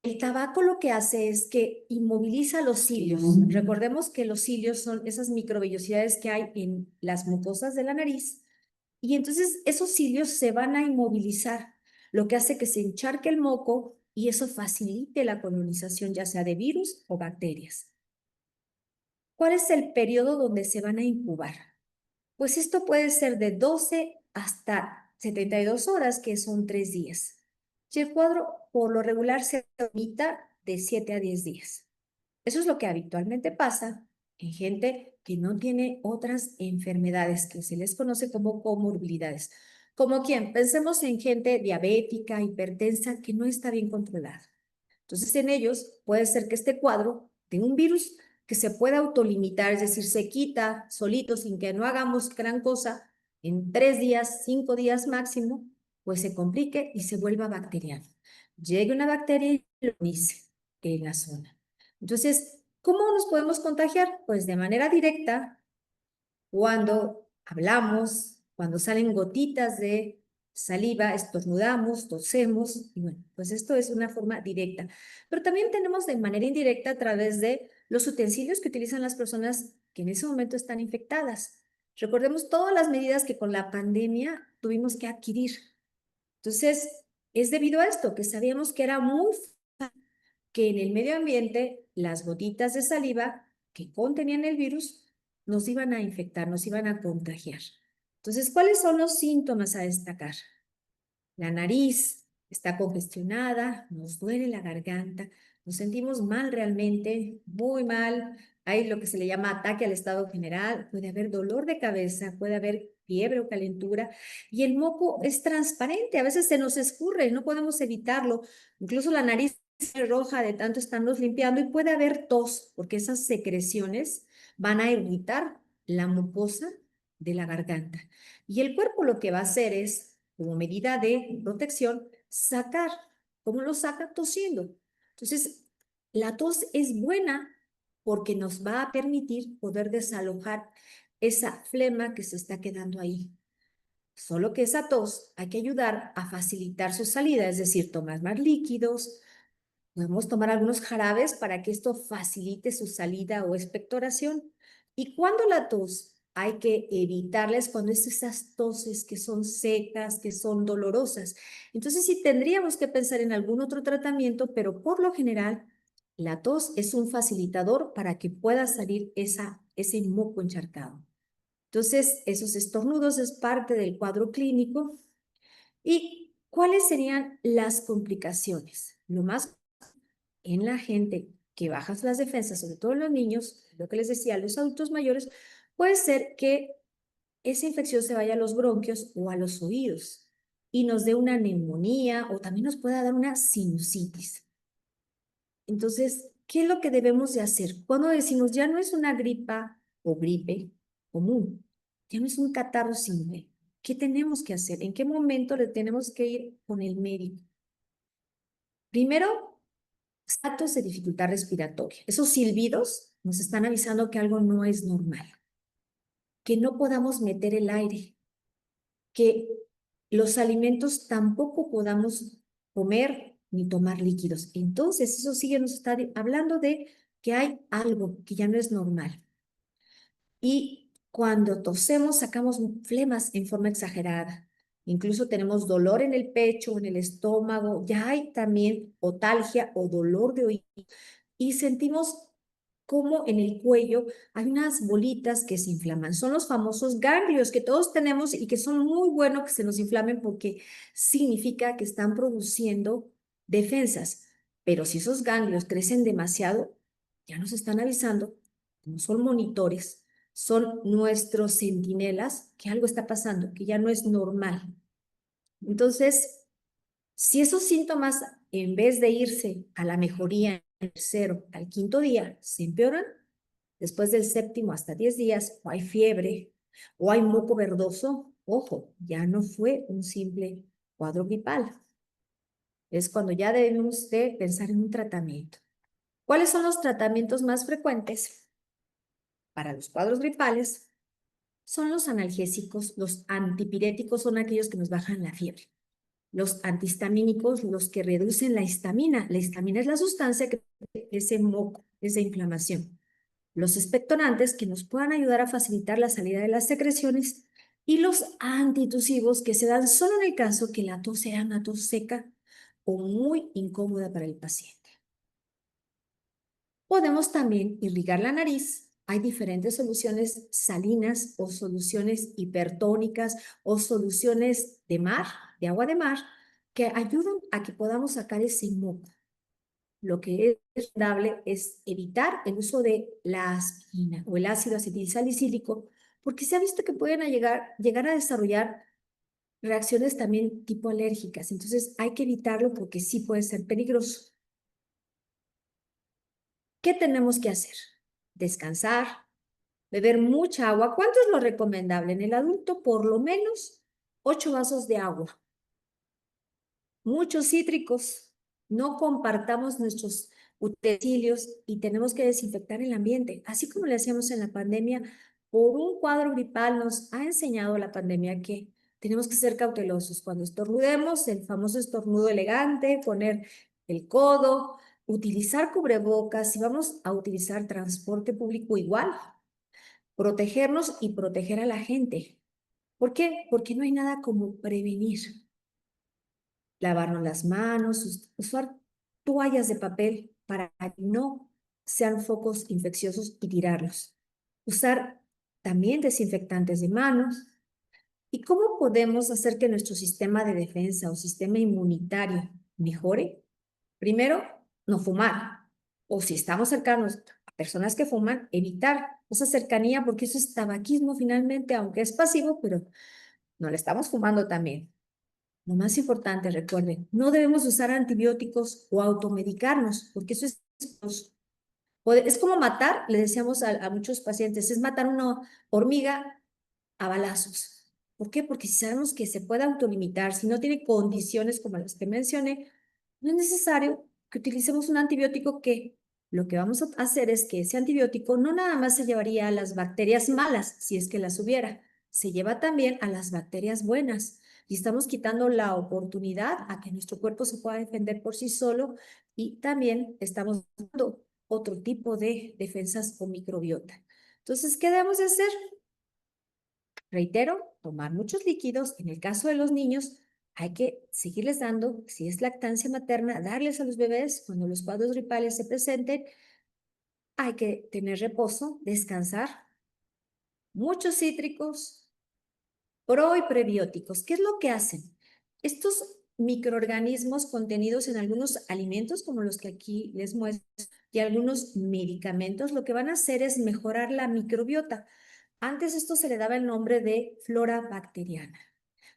El tabaco lo que hace es que inmoviliza los cilios. Recordemos que los cilios son esas microvellosidades que hay en las mucosas de la nariz y entonces esos cilios se van a inmovilizar, lo que hace que se encharque el moco y eso facilite la colonización ya sea de virus o bacterias. ¿Cuál es el periodo donde se van a incubar? Pues esto puede ser de 12 hasta 72 horas, que son 3 días. Y el cuadro por lo regular se limita de 7 a 10 días. Eso es lo que habitualmente pasa en gente que no tiene otras enfermedades que se les conoce como comorbilidades. ¿Como quién? Pensemos en gente diabética, hipertensa, que no está bien controlada. Entonces, en ellos puede ser que este cuadro de un virus que se pueda autolimitar, es decir, se quita solito sin que no hagamos gran cosa, en 3 días, 5 días máximo, pues se complique y se vuelva bacteriano. Llegue una bacteria y colonice en la zona. Entonces, ¿Cómo nos podemos contagiar? Pues de manera directa, cuando hablamos, cuando salen gotitas de saliva, estornudamos, tosemos, y bueno, pues esto es una forma directa. Pero también tenemos de manera indirecta a través de los utensilios que utilizan las personas que en ese momento están infectadas. Recordemos todas las medidas que con la pandemia tuvimos que adquirir. Entonces, es debido a esto que sabíamos que era muy que en el medio ambiente las gotitas de saliva que contenían el virus nos iban a infectar, nos iban a contagiar. Entonces, ¿cuáles son los síntomas a destacar? La nariz está congestionada, nos duele la garganta, nos sentimos mal realmente, muy mal. Hay lo que se le llama ataque al estado general, puede haber dolor de cabeza, puede haber fiebre o calentura y el moco es transparente, a veces se nos escurre, no podemos evitarlo. Incluso la nariz roja de tanto estarnos limpiando y puede haber tos porque esas secreciones van a irritar la mucosa de la garganta. Y el cuerpo lo que va a hacer es, como medida de protección, sacar. ¿Cómo lo saca? Tosiendo. Entonces, la tos es buena porque nos va a permitir poder desalojar esa flema que se está quedando ahí. Solo que esa tos hay que ayudar a facilitar su salida, es decir, tomar más líquidos. Podemos tomar algunos jarabes para que esto facilite su salida o expectoración. Y cuando la tos, hay que evitarles cuando es esas toses que son secas, que son dolorosas. Entonces sí tendríamos que pensar en algún otro tratamiento, pero por lo general la tos es un facilitador para que pueda salir ese moco encharcado. Entonces esos estornudos es parte del cuadro clínico. ¿Y cuáles serían las complicaciones? Lo más en la gente que baja las defensas, sobre todo en los niños, lo que les decía, los adultos mayores, puede ser que esa infección se vaya a los bronquios o a los oídos y nos dé una neumonía o también nos pueda dar una sinusitis. Entonces, ¿qué es lo que debemos de hacer? Cuando decimos ya no es una gripa o gripe común, ya no es un catarro simple, ¿qué tenemos que hacer? ¿En qué momento le tenemos que ir con el médico? Primero, actos de dificultad respiratoria. Esos silbidos nos están avisando que algo no es normal, que no podamos meter el aire, que los alimentos tampoco podamos comer ni tomar líquidos. Entonces, eso sí nos está hablando de que hay algo que ya no es normal. Y cuando tosemos, sacamos flemas en forma exagerada. Incluso tenemos dolor en el pecho, en el estómago. Ya hay también otalgia o dolor de oído. Y sentimos como en el cuello hay unas bolitas que se inflaman. Son los famosos ganglios que todos tenemos y que son muy buenos que se nos inflamen porque significa que están produciendo defensas. Pero si esos ganglios crecen demasiado, ya nos están avisando, no son monitores, son nuestros centinelas, que algo está pasando, que ya no es normal. Entonces, si esos síntomas, en vez de irse a la mejoría al tercero, al quinto día, se empeoran, después del séptimo hasta 10 días, o hay fiebre, o hay moco verdoso, ojo, ya no fue un simple cuadro gripal. Es cuando ya debemos de pensar en un tratamiento. ¿Cuáles son los tratamientos más frecuentes para los cuadros gripales? Son los analgésicos, los antipiréticos son aquellos que nos bajan la fiebre. Los antihistamínicos, los que reducen la histamina. La histamina es la sustancia que ese moco, esa inflamación. Los expectorantes que nos puedan ayudar a facilitar la salida de las secreciones y los antitusivos que se dan solo en el caso que la tos sea una tos seca o muy incómoda para el paciente. Podemos también irrigar la nariz. Hay diferentes soluciones salinas o soluciones hipertónicas o soluciones de mar, de agua de mar, que ayudan a que podamos sacar ese moco. Lo que es recomendable es evitar el uso de la aspirina o el ácido acetilsalicílico, porque se ha visto que pueden llegar a desarrollar reacciones también tipo alérgicas. Entonces hay que evitarlo porque sí puede ser peligroso. ¿Qué tenemos que hacer? Descansar, beber mucha agua. ¿Cuánto es lo recomendable? En el adulto, por lo menos 8 vasos de agua. Muchos cítricos, No compartamos nuestros utensilios y tenemos que desinfectar el ambiente, así como le hacíamos en la pandemia. Por un cuadro gripal nos ha enseñado la pandemia que tenemos que ser cautelosos. Cuando estornudemos, el famoso estornudo elegante, poner el codo, utilizar cubrebocas, si vamos a utilizar transporte público igual, protegernos y proteger a la gente. ¿Por qué? Porque no hay nada como prevenir. Lavarnos las manos, usar toallas de papel para que no sean focos infecciosos y tirarlos. Usar también desinfectantes de manos. ¿Y cómo podemos hacer que nuestro sistema de defensa o sistema inmunitario mejore? Primero, no fumar. O si estamos cercanos a personas que fuman, evitar esa cercanía porque eso es tabaquismo finalmente, aunque es pasivo, pero no le estamos fumando también. Lo más importante, recuerden, no debemos usar antibióticos o automedicarnos, porque eso es como matar, le decíamos a muchos pacientes, es matar una hormiga a balazos. ¿Por qué? Porque si sabemos que se puede autolimitar, si no tiene condiciones como las que mencioné, no es necesario que utilicemos un antibiótico que lo que vamos a hacer es que ese antibiótico no nada más se llevaría a las bacterias malas, si es que las hubiera, se lleva también a las bacterias buenas. Y estamos quitando la oportunidad a que nuestro cuerpo se pueda defender por sí solo y también estamos dando otro tipo de defensas con microbiota. Entonces, ¿qué debemos de hacer? Reitero, tomar muchos líquidos. En el caso de los niños, hay que seguirles dando, si es lactancia materna, darles a los bebés cuando los cuadros gripales se presenten. Hay que tener reposo, descansar, muchos cítricos, pro y prebióticos. ¿Qué es lo que hacen? Estos microorganismos contenidos en algunos alimentos, como los que aquí les muestro, y algunos medicamentos, lo que van a hacer es mejorar la microbiota. Antes esto se le daba el nombre de flora bacteriana.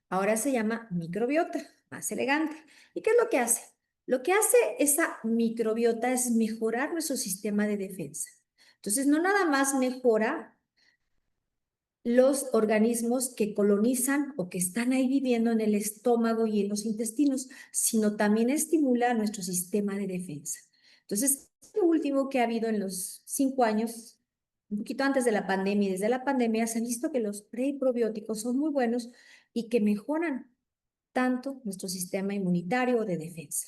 Ahora se llama microbiota, más elegante. ¿Y qué es lo que hace? Lo que hace esa microbiota es mejorar nuestro sistema de defensa. Entonces, no nada más mejora los organismos que colonizan o que están ahí viviendo en el estómago y en los intestinos, sino también estimula nuestro sistema de defensa. Entonces, lo último que ha habido en los 5 años, un poquito antes de la pandemia y desde la pandemia, se ha visto que los pre y probióticos son muy buenos y que mejoran tanto nuestro sistema inmunitario o de defensa.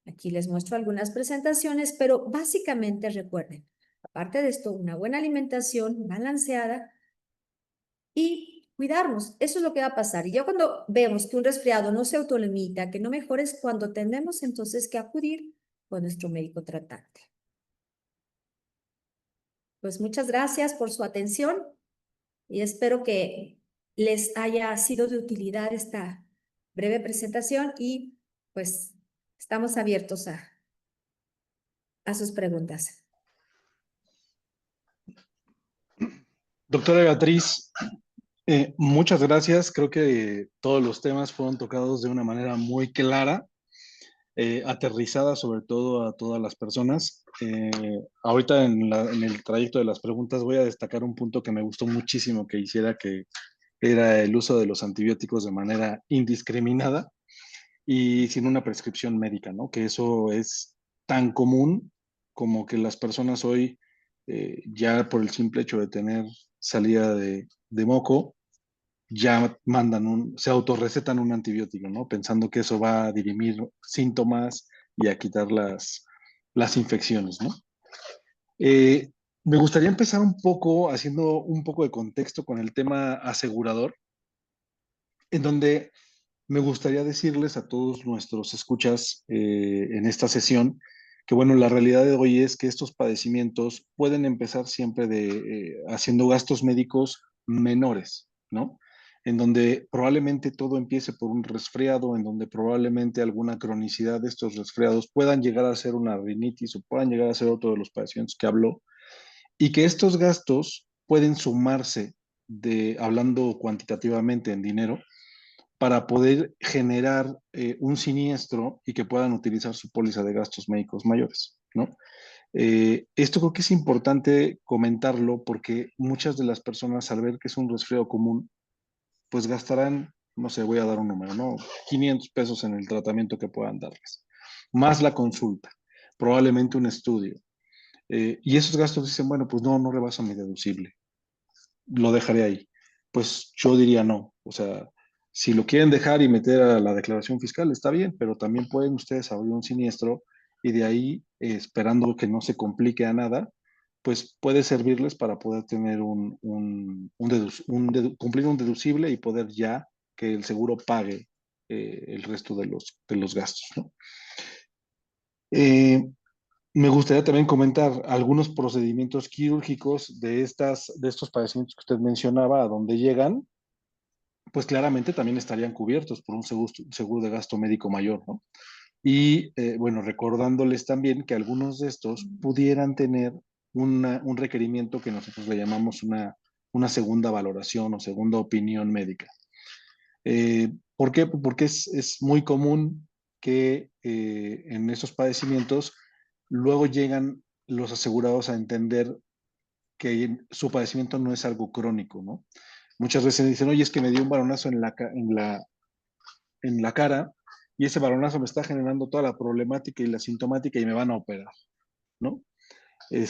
Aquí les muestro algunas presentaciones, pero básicamente recuerden, aparte de esto, una buena alimentación balanceada y cuidarnos. Eso es lo que va a pasar. Y ya cuando vemos que un resfriado no se autolimita, que no mejora, es cuando tenemos entonces que acudir con nuestro médico tratante. Pues muchas gracias por su atención y espero que les haya sido de utilidad esta breve presentación y pues estamos abiertos a sus preguntas. Doctora Beatriz, muchas gracias. Creo que todos los temas fueron tocados de una manera muy clara, aterrizada sobre todo a todas las personas. Ahorita en el trayecto de las preguntas voy a destacar un punto que me gustó muchísimo que hiciera, que era el uso de los antibióticos de manera indiscriminada y sin una prescripción médica, ¿no? Que eso es tan común como que las personas hoy, ya por el simple hecho de tener salida de moco, ya se autorrecetan un antibiótico, ¿no? Pensando que eso va a dirimir síntomas y a quitar las infecciones, ¿no? Eh, Me gustaría empezar un poco haciendo un poco de contexto con el tema asegurador, en donde me gustaría decirles a todos nuestros escuchas en esta sesión que, bueno, la realidad de hoy es que estos padecimientos pueden empezar siempre haciendo gastos médicos menores, ¿no? En donde probablemente todo empiece por un resfriado, en donde probablemente alguna cronicidad de estos resfriados puedan llegar a ser una rinitis o puedan llegar a ser otro de los padecimientos que habló, y que estos gastos pueden sumarse, hablando cuantitativamente en dinero, para poder generar un siniestro y que puedan utilizar su póliza de gastos médicos mayores, ¿no? Esto creo que es importante comentarlo porque muchas de las personas al ver que es un resfriado común, pues gastarán, no sé, voy a dar un número, ¿no? 500 pesos en el tratamiento que puedan darles. más la consulta, probablemente un estudio. Y esos gastos dicen, bueno, pues no, no rebaso mi deducible, lo dejaré ahí. Pues yo diría no. O sea, si lo quieren dejar y meter a la declaración fiscal, está bien, pero también pueden ustedes abrir un siniestro y de ahí, esperando que no se complique a nada, pues puede servirles para poder tener cumplir un deducible y poder ya que el seguro pague el resto de los gastos, ¿no? Eh, Me gustaría también comentar algunos procedimientos quirúrgicos de estos padecimientos que usted mencionaba, a donde llegan, pues claramente también estarían cubiertos por un seguro de gasto médico mayor, ¿no? Y bueno, recordándoles también que algunos de estos pudieran tener un requerimiento que nosotros le llamamos una segunda valoración o segunda opinión médica. ¿Por qué? Porque es muy común que en esos padecimientos luego llegan los asegurados a entender que su padecimiento no es algo crónico, ¿no? Muchas veces dicen, oye, es que me dio un balonazo en la cara y ese balonazo me está generando toda la problemática y la sintomática y me van a operar, ¿no?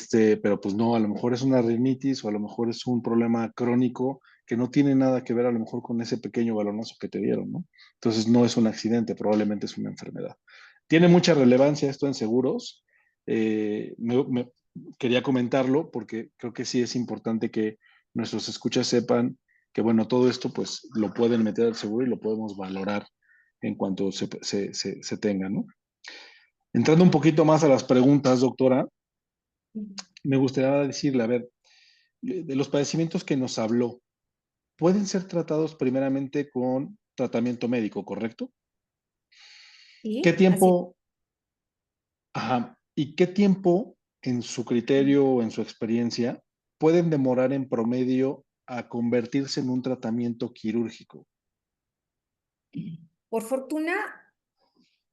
Pero pues no, a lo mejor es una rinitis o a lo mejor es un problema crónico que no tiene nada que ver a lo mejor con ese pequeño balonazo que te dieron, ¿no? Entonces no es un accidente, probablemente es una enfermedad. Tiene mucha relevancia esto en seguros. Quería comentarlo porque creo que sí es importante que nuestros escuchas sepan que, bueno, todo esto pues lo pueden meter al seguro y lo podemos valorar en cuanto se tenga, ¿no? Entrando un poquito más a las preguntas, doctora, me gustaría decirle, a ver, de los padecimientos que nos habló, pueden ser tratados primeramente con tratamiento médico, ¿correcto? ¿Qué Sí, así. tiempo, ajá, y qué tiempo en su criterio o en su experiencia pueden demorar en promedio a convertirse en un tratamiento quirúrgico? Por fortuna,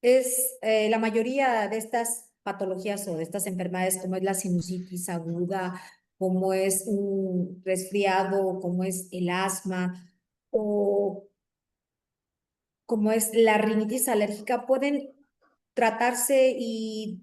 es la mayoría de estas patologías o de estas enfermedades, como es la sinusitis aguda, como es un resfriado, como es el asma o como es la rinitis alérgica, pueden tratarse y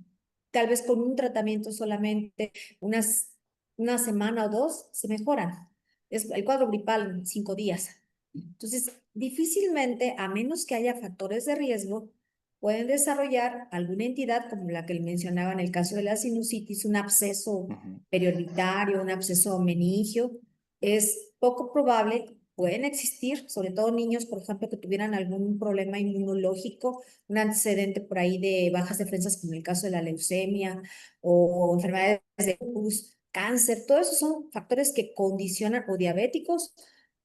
tal vez con un tratamiento solamente una semana o dos se mejoran. Es el cuadro gripal en 5 días. Entonces, difícilmente, a menos que haya factores de riesgo, pueden desarrollar alguna entidad como la que le mencionaba en el caso de la sinusitis, un absceso Ujú. periorbitario, un absceso meningio. Es poco probable, pueden existir, sobre todo niños, por ejemplo, que tuvieran algún problema inmunológico, un antecedente por ahí de bajas defensas, como el caso de la leucemia o enfermedades de lupus, cáncer, todos esos son factores que condicionan, o diabéticos,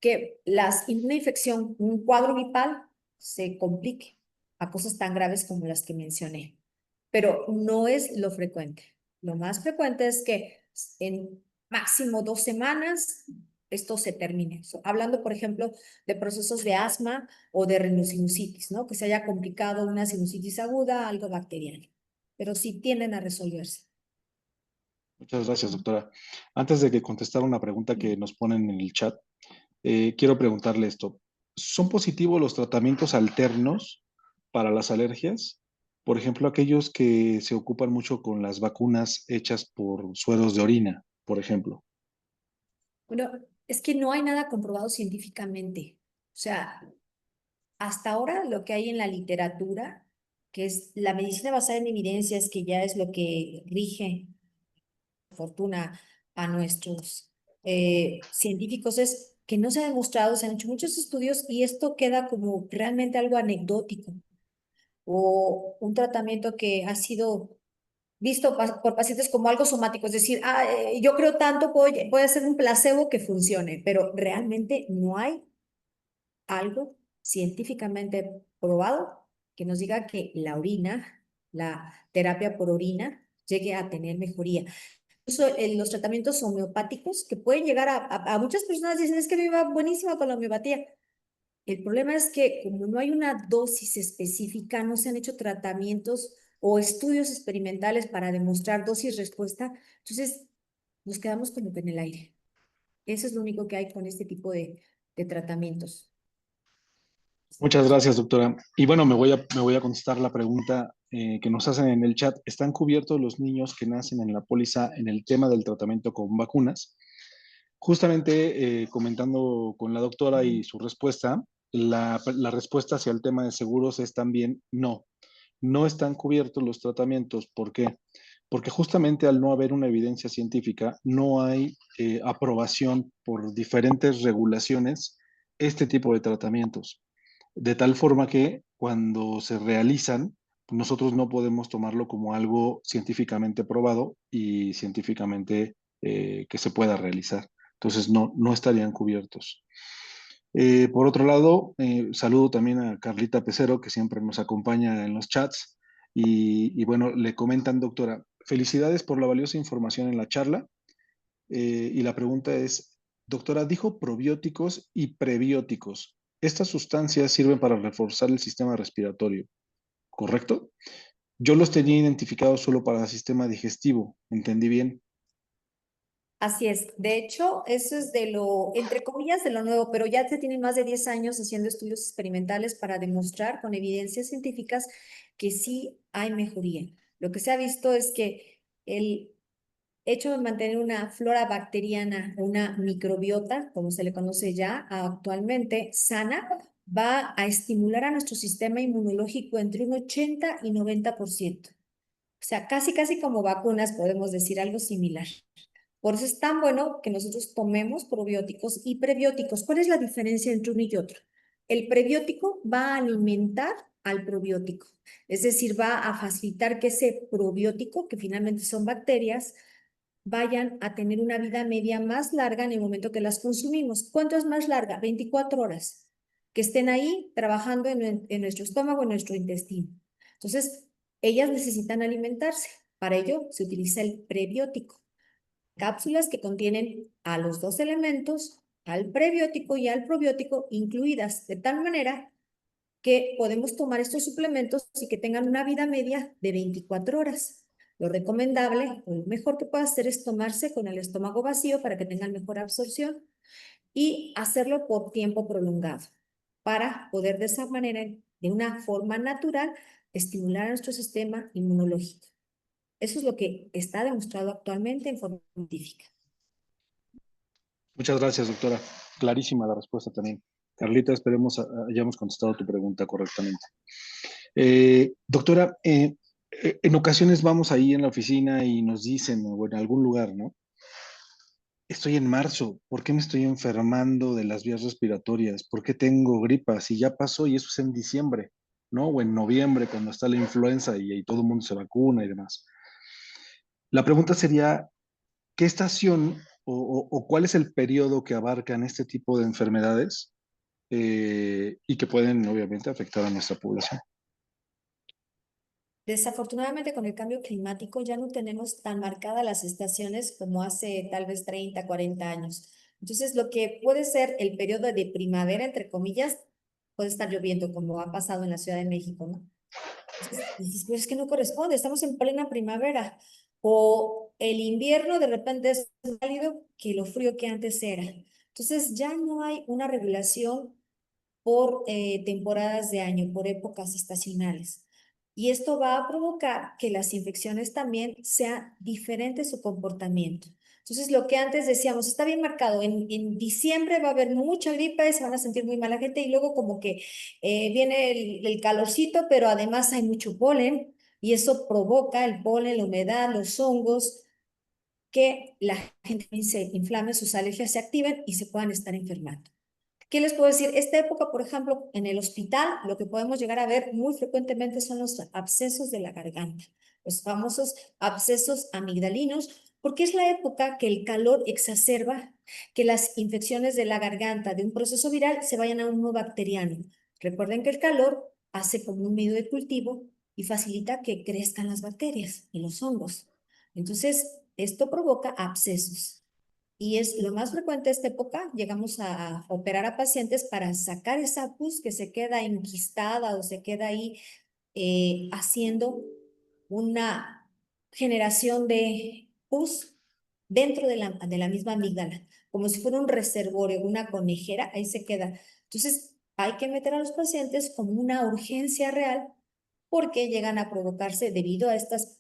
que una infección, un cuadro gripal, se complique a cosas tan graves como las que mencioné. Pero no es lo frecuente. Lo más frecuente es que en máximo 2 semanas esto se termine. Hablando, por ejemplo, de procesos de asma o de rhinosinusitis, ¿no? Que se haya complicado una sinusitis aguda, algo bacteriano. Pero sí tienden a resolverse. Muchas gracias, doctora. Antes de que contestar una pregunta que nos ponen en el chat, quiero preguntarle esto. ¿Son positivos los tratamientos alternos para las alergias? Por ejemplo, aquellos que se ocupan mucho con las vacunas hechas por sueros de orina, por ejemplo. Bueno, es que no hay nada comprobado científicamente. O sea, hasta ahora lo que hay en la literatura, que es la medicina basada en evidencias, que ya es lo que rige, por fortuna, a nuestros científicos, es que no se ha demostrado, se han hecho muchos estudios y esto queda como realmente algo anecdótico o un tratamiento que ha sido visto por pacientes como algo somático, es decir, yo creo tanto, puede ser un placebo que funcione, pero realmente no hay algo científicamente probado que nos diga que la orina, la terapia por orina, llegue a tener mejoría. Incluso los tratamientos homeopáticos que pueden llegar a muchas personas dicen, es que me va buenísima con la homeopatía. El problema es que como no hay una dosis específica, no se han hecho tratamientos o estudios experimentales para demostrar dosis-respuesta, entonces nos quedamos como que en el aire. Eso es lo único que hay con este tipo de tratamientos. Muchas gracias, doctora. Y bueno, me voy a contestar la pregunta que nos hacen en el chat, ¿están cubiertos los niños que nacen en la póliza en el tema del tratamiento con vacunas? Justamente comentando con la doctora y su respuesta, la respuesta hacia el tema de seguros es también no. No están cubiertos los tratamientos. ¿Por qué? Porque justamente al no haber una evidencia científica, no hay aprobación por diferentes regulaciones este tipo de tratamientos. De tal forma que cuando se realizan, nosotros no podemos tomarlo como algo científicamente probado y científicamente que se pueda realizar. Entonces no estarían cubiertos. Por otro lado, saludo también a Carlita Pecero, que siempre nos acompaña en los chats. Y bueno, le comentan, doctora, felicidades por la valiosa información en la charla. Y la pregunta es, doctora, dijo probióticos y prebióticos. Estas sustancias sirven para reforzar el sistema respiratorio, ¿correcto? Yo los tenía identificados solo para el sistema digestivo, ¿entendí bien? Así es. De hecho, eso es de lo, entre comillas, de lo nuevo, pero ya se tienen más de 10 años haciendo estudios experimentales para demostrar con evidencias científicas que sí hay mejoría. Lo que se ha visto es que el hecho de mantener una flora bacteriana, una microbiota, como se le conoce ya actualmente, sana, va a estimular a nuestro sistema inmunológico entre un 80 y 90%. O sea, casi, casi como vacunas, podemos decir algo similar. Por eso es tan bueno que nosotros tomemos probióticos y prebióticos. ¿Cuál es la diferencia entre uno y otro? El prebiótico va a alimentar al probiótico, es decir, va a facilitar que ese probiótico, que finalmente son bacterias, vayan a tener una vida media más larga en el momento que las consumimos. ¿Cuánto es más larga? 24 horas. Que estén ahí trabajando en nuestro estómago, en nuestro intestino. Entonces, ellas necesitan alimentarse. Para ello se utiliza el prebiótico. Cápsulas que contienen a los dos elementos, al prebiótico y al probiótico incluidas, de tal manera que podemos tomar estos suplementos y que tengan una vida media de 24 horas. Lo recomendable o lo mejor que puede hacer es tomarse con el estómago vacío para que tengan mejor absorción y hacerlo por tiempo prolongado para poder de esa manera, de una forma natural, estimular a nuestro sistema inmunológico. Eso es lo que está demostrado actualmente en forma científica. Muchas gracias, doctora. Clarísima la respuesta también. Carlita, esperemos hayamos contestado tu pregunta correctamente. Doctora, en ocasiones vamos ahí en la oficina y nos dicen, o en algún lugar, ¿no? Estoy en marzo, ¿por qué me estoy enfermando de las vías respiratorias? ¿Por qué tengo gripa? Si ya pasó y eso es en diciembre, ¿no? O en noviembre, cuando está la influenza y todo el mundo se vacuna y demás. La pregunta sería, ¿qué estación o cuál es el periodo que abarcan este tipo de enfermedades y que pueden obviamente afectar a nuestra población? Desafortunadamente, con el cambio climático ya no tenemos tan marcadas las estaciones como hace tal vez 30, 40 años. Entonces, lo que puede ser el periodo de primavera, entre comillas, puede estar lloviendo, como ha pasado en la Ciudad de México, ¿no? Entonces, dices, "Pero es que no corresponde, estamos en plena primavera". O el invierno de repente es más cálido que lo frío que antes era. Entonces, ya no hay una regulación por temporadas de año, por épocas estacionales. Y esto va a provocar que las infecciones también sea diferente su comportamiento. Entonces, lo que antes decíamos, está bien marcado, en diciembre va a haber mucha gripe, se van a sentir muy mal la gente y luego como que viene el calorcito, pero además hay mucho polen y eso provoca el polen, la humedad, los hongos, que la gente se inflame, sus alergias se activen y se puedan estar enfermando. ¿Qué les puedo decir? Esta época, por ejemplo, en el hospital, lo que podemos llegar a ver muy frecuentemente son los abscesos de la garganta, los famosos abscesos amigdalinos, porque es la época que el calor exacerba que las infecciones de la garganta de un proceso viral se vayan a uno bacteriano. Recuerden que el calor hace como un medio de cultivo y facilita que crezcan las bacterias y los hongos. Entonces, esto provoca abscesos. Y es lo más frecuente esta época, llegamos a operar a pacientes para sacar esa pus que se queda enquistada o se queda ahí haciendo una generación de pus dentro de la misma amígdala, como si fuera un reservorio, una conejera, ahí se queda. Entonces, hay que meter a los pacientes con una urgencia real porque llegan a provocarse debido a estas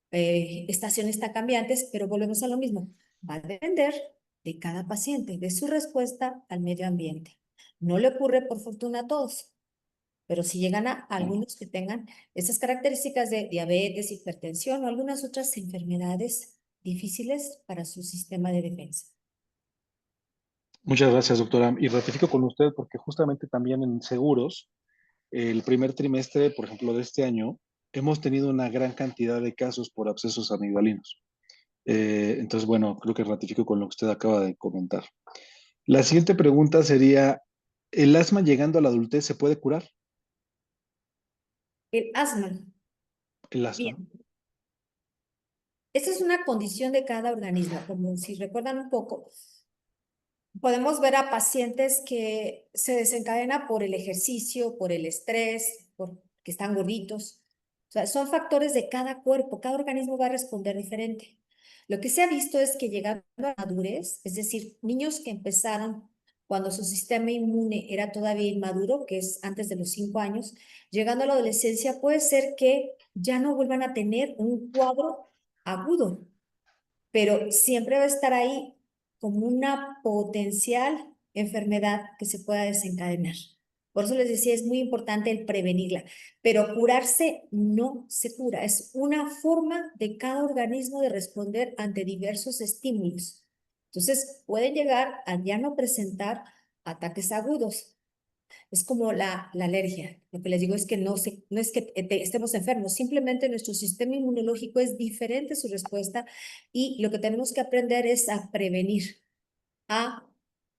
estaciones tan cambiantes, pero volvemos a lo mismo. Va a depender de cada paciente, de su respuesta al medio ambiente. No le ocurre por fortuna a todos, pero si llegan a algunos que tengan esas características de diabetes, hipertensión o algunas otras enfermedades difíciles para su sistema de defensa. Muchas gracias, doctora. Y ratifico con usted porque justamente también en seguros, el primer trimestre, por ejemplo, de este año, hemos tenido una gran cantidad de casos por abscesos amigdalinos. Entonces, bueno, creo que ratifico con lo que usted acaba de comentar. La siguiente pregunta sería, ¿el asma llegando a la adultez se puede curar? El asma. El asma. Bien. Esta es una condición de cada organismo, como si recuerdan un poco. Podemos ver a pacientes que se desencadena por el ejercicio, por el estrés, por que están gorditos. O sea, son factores de cada cuerpo, cada organismo va a responder diferente. Lo que se ha visto es que llegando a la madurez, es decir, niños que empezaron cuando su sistema inmune era todavía inmaduro, que es antes de los 5 años, llegando a la adolescencia, puede ser que ya no vuelvan a tener un cuadro agudo, pero siempre va a estar ahí como una potencial enfermedad que se pueda desencadenar. Por eso les decía, es muy importante el prevenirla, pero curarse no se cura, es una forma de cada organismo de responder ante diversos estímulos. Entonces, pueden llegar a ya no presentar ataques agudos. Es como la alergia. Lo que les digo es que no es que estemos enfermos, simplemente nuestro sistema inmunológico es diferente su respuesta y lo que tenemos que aprender es a prevenir, a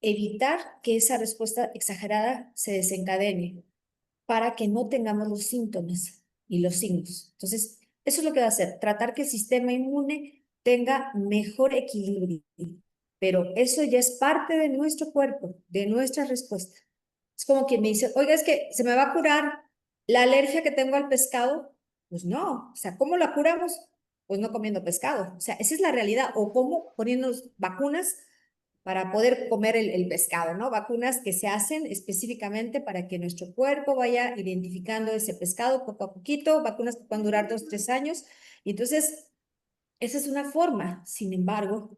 evitar que esa respuesta exagerada se desencadene para que no tengamos los síntomas y los signos. Entonces, eso es lo que va a hacer, tratar que el sistema inmune tenga mejor equilibrio, pero eso ya es parte de nuestro cuerpo, de nuestra respuesta. Es como quien me dice, oiga, es que se me va a curar la alergia que tengo al pescado. Pues no, o sea, ¿cómo la curamos? Pues no comiendo pescado. O sea, esa es la realidad. O cómo poniéndonos vacunas para poder comer el pescado, ¿no? Vacunas que se hacen específicamente para que nuestro cuerpo vaya identificando ese pescado poco a poquito, vacunas que pueden durar 2, 3 años. Y entonces, esa es una forma. Sin embargo,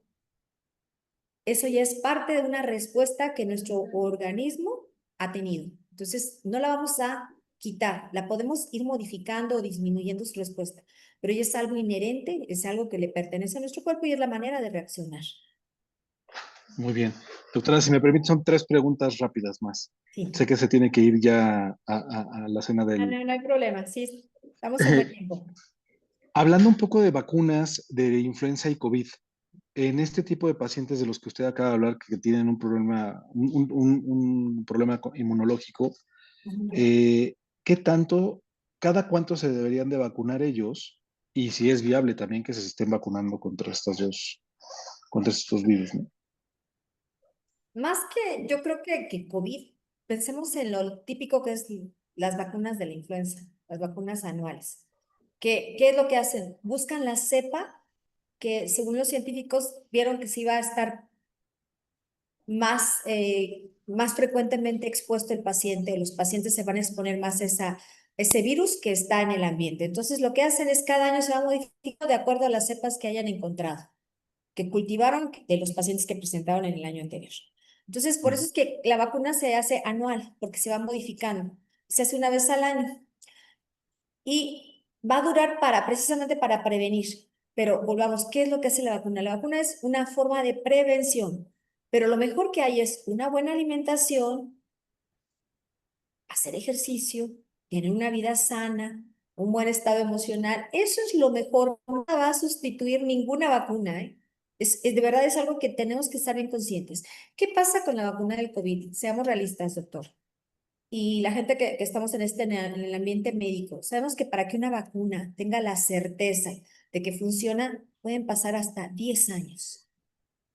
eso ya es parte de una respuesta que nuestro organismo ha tenido. Entonces, no la vamos a quitar, la podemos ir modificando o disminuyendo su respuesta, pero ya es algo inherente, es algo que le pertenece a nuestro cuerpo y es la manera de reaccionar. Muy bien. Doctora, si me permite, son 3 preguntas rápidas más. Sí. Sé que se tiene que ir ya a la cena Ah, del... no, no hay problema, sí, estamos en buen tiempo. Hablando un poco de vacunas de influenza y COVID, en este tipo de pacientes de los que usted acaba de hablar, que tienen un problema, un problema inmunológico, ¿qué tanto, cada cuánto se deberían de vacunar ellos? Y si es viable también que se estén vacunando contra estos virus, ¿no? Más que, yo creo que COVID, pensemos en lo típico que es las vacunas de la influenza, las vacunas anuales. ¿Qué es lo que hacen? Buscan la cepa que, según los científicos, vieron que se iba a estar más frecuentemente expuesto el paciente, los pacientes se van a exponer más a ese virus que está en el ambiente. Entonces, lo que hacen es cada año se va modificando de acuerdo a las cepas que hayan encontrado, que cultivaron de los pacientes que presentaron en el año anterior. Entonces, por eso es que la vacuna se hace anual, porque se va modificando. Se hace una vez al año y va a durar precisamente para prevenir. Pero volvamos, ¿qué es lo que hace la vacuna? La vacuna es una forma de prevención, pero lo mejor que hay es una buena alimentación, hacer ejercicio, tener una vida sana, un buen estado emocional. Eso es lo mejor. No va a sustituir ninguna vacuna, ¿eh? De verdad es algo que tenemos que estar bien conscientes. ¿Qué pasa con la vacuna del COVID? Seamos realistas, doctor. Y la gente que estamos en el ambiente médico, sabemos que para que una vacuna tenga la certeza de que funciona, pueden pasar hasta 10 años.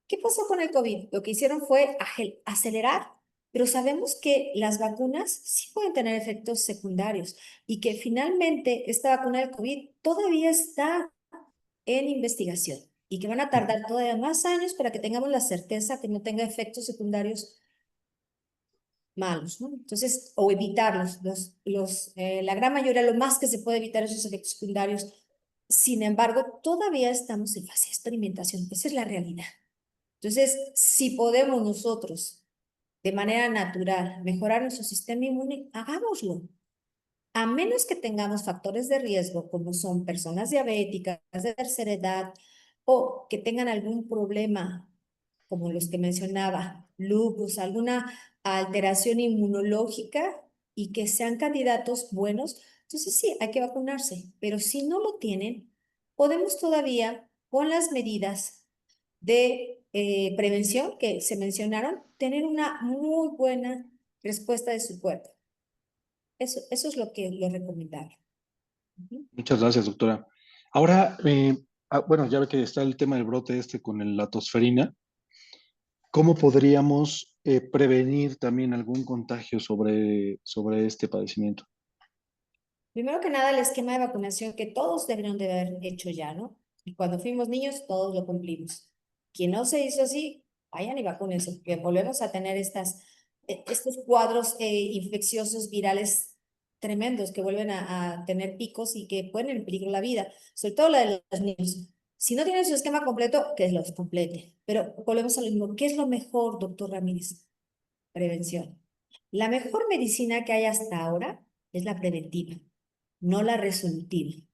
¿Qué pasó con el COVID? Lo que hicieron fue acelerar, pero sabemos que las vacunas sí pueden tener efectos secundarios y que finalmente esta vacuna del COVID todavía está en investigación y que van a tardar todavía más años para que tengamos la certeza que no tenga efectos secundarios malos, ¿no? Entonces, o evitarlos, la gran mayoría, lo más que se puede evitar esos efectos secundarios. Sin embargo, todavía estamos en fase de experimentación, esa es la realidad. Entonces, si podemos nosotros, de manera natural, mejorar nuestro sistema inmune, hagámoslo. A menos que tengamos factores de riesgo, como son personas diabéticas de tercera edad o que tengan algún problema, como los que mencionaba, lupus, alguna alteración inmunológica y que sean candidatos buenos, entonces sí, hay que vacunarse. Pero si no lo tienen, podemos todavía, con las medidas de prevención que se mencionaron, tener una muy buena respuesta de su cuerpo. Eso es lo recomendable. Ujú. Muchas gracias, doctora. Ahora, bueno, ya ve que está el tema del brote este con la tosferina. ¿Cómo podríamos prevenir también algún contagio sobre este padecimiento? Primero que nada, el esquema de vacunación que todos deberían de haber hecho ya, ¿no? Y cuando fuimos niños, todos lo cumplimos. Quien no se hizo así, vayan y vacúnense, porque volvemos a tener estos cuadros infecciosos virales tremendos que vuelven a tener picos y que ponen en peligro la vida, sobre todo la de los niños. Si no tienen su esquema completo, que los complete. Pero volvemos a lo mismo. ¿Qué es lo mejor, doctor Ramírez? Prevención. La mejor medicina que hay hasta ahora es la preventiva, no la resolutiva. Así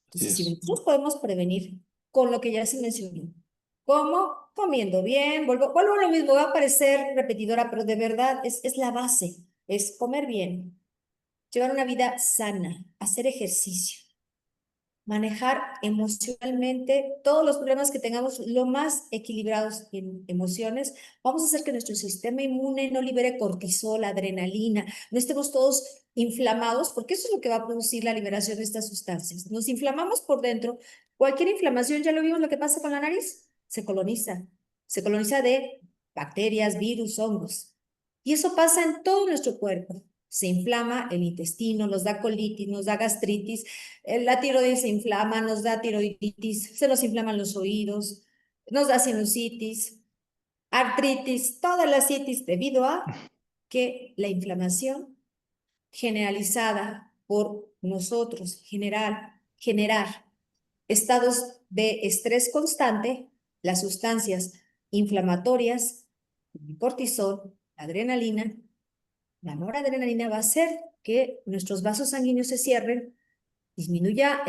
Entonces, si es. nosotros podemos prevenir con lo que ya se mencionó, ¿cómo? Comiendo bien, vuelvo a lo mismo, va a parecer repetidora, pero de verdad es la base, es comer bien, llevar una vida sana, hacer ejercicio, manejar emocionalmente todos los problemas que tengamos lo más equilibrados en emociones. Vamos a hacer que nuestro sistema inmune no libere cortisol, adrenalina, no estemos todos inflamados, porque eso es lo que va a producir la liberación de estas sustancias. Nos inflamamos por dentro. Cualquier inflamación, ya lo vimos lo que pasa con la nariz, se coloniza de bacterias, virus, hongos. Y eso pasa en todo nuestro cuerpo. Se inflama el intestino, nos da colitis, nos da gastritis, la tiroides se inflama, nos da tiroiditis, se nos inflaman los oídos, nos da sinusitis, artritis, todas las citis debido a que la inflamación generalizada por nosotros, generar estados de estrés constante, las sustancias inflamatorias, el cortisol, la adrenalina, la noradrenalina va a hacer que nuestros vasos sanguíneos se cierren, disminuya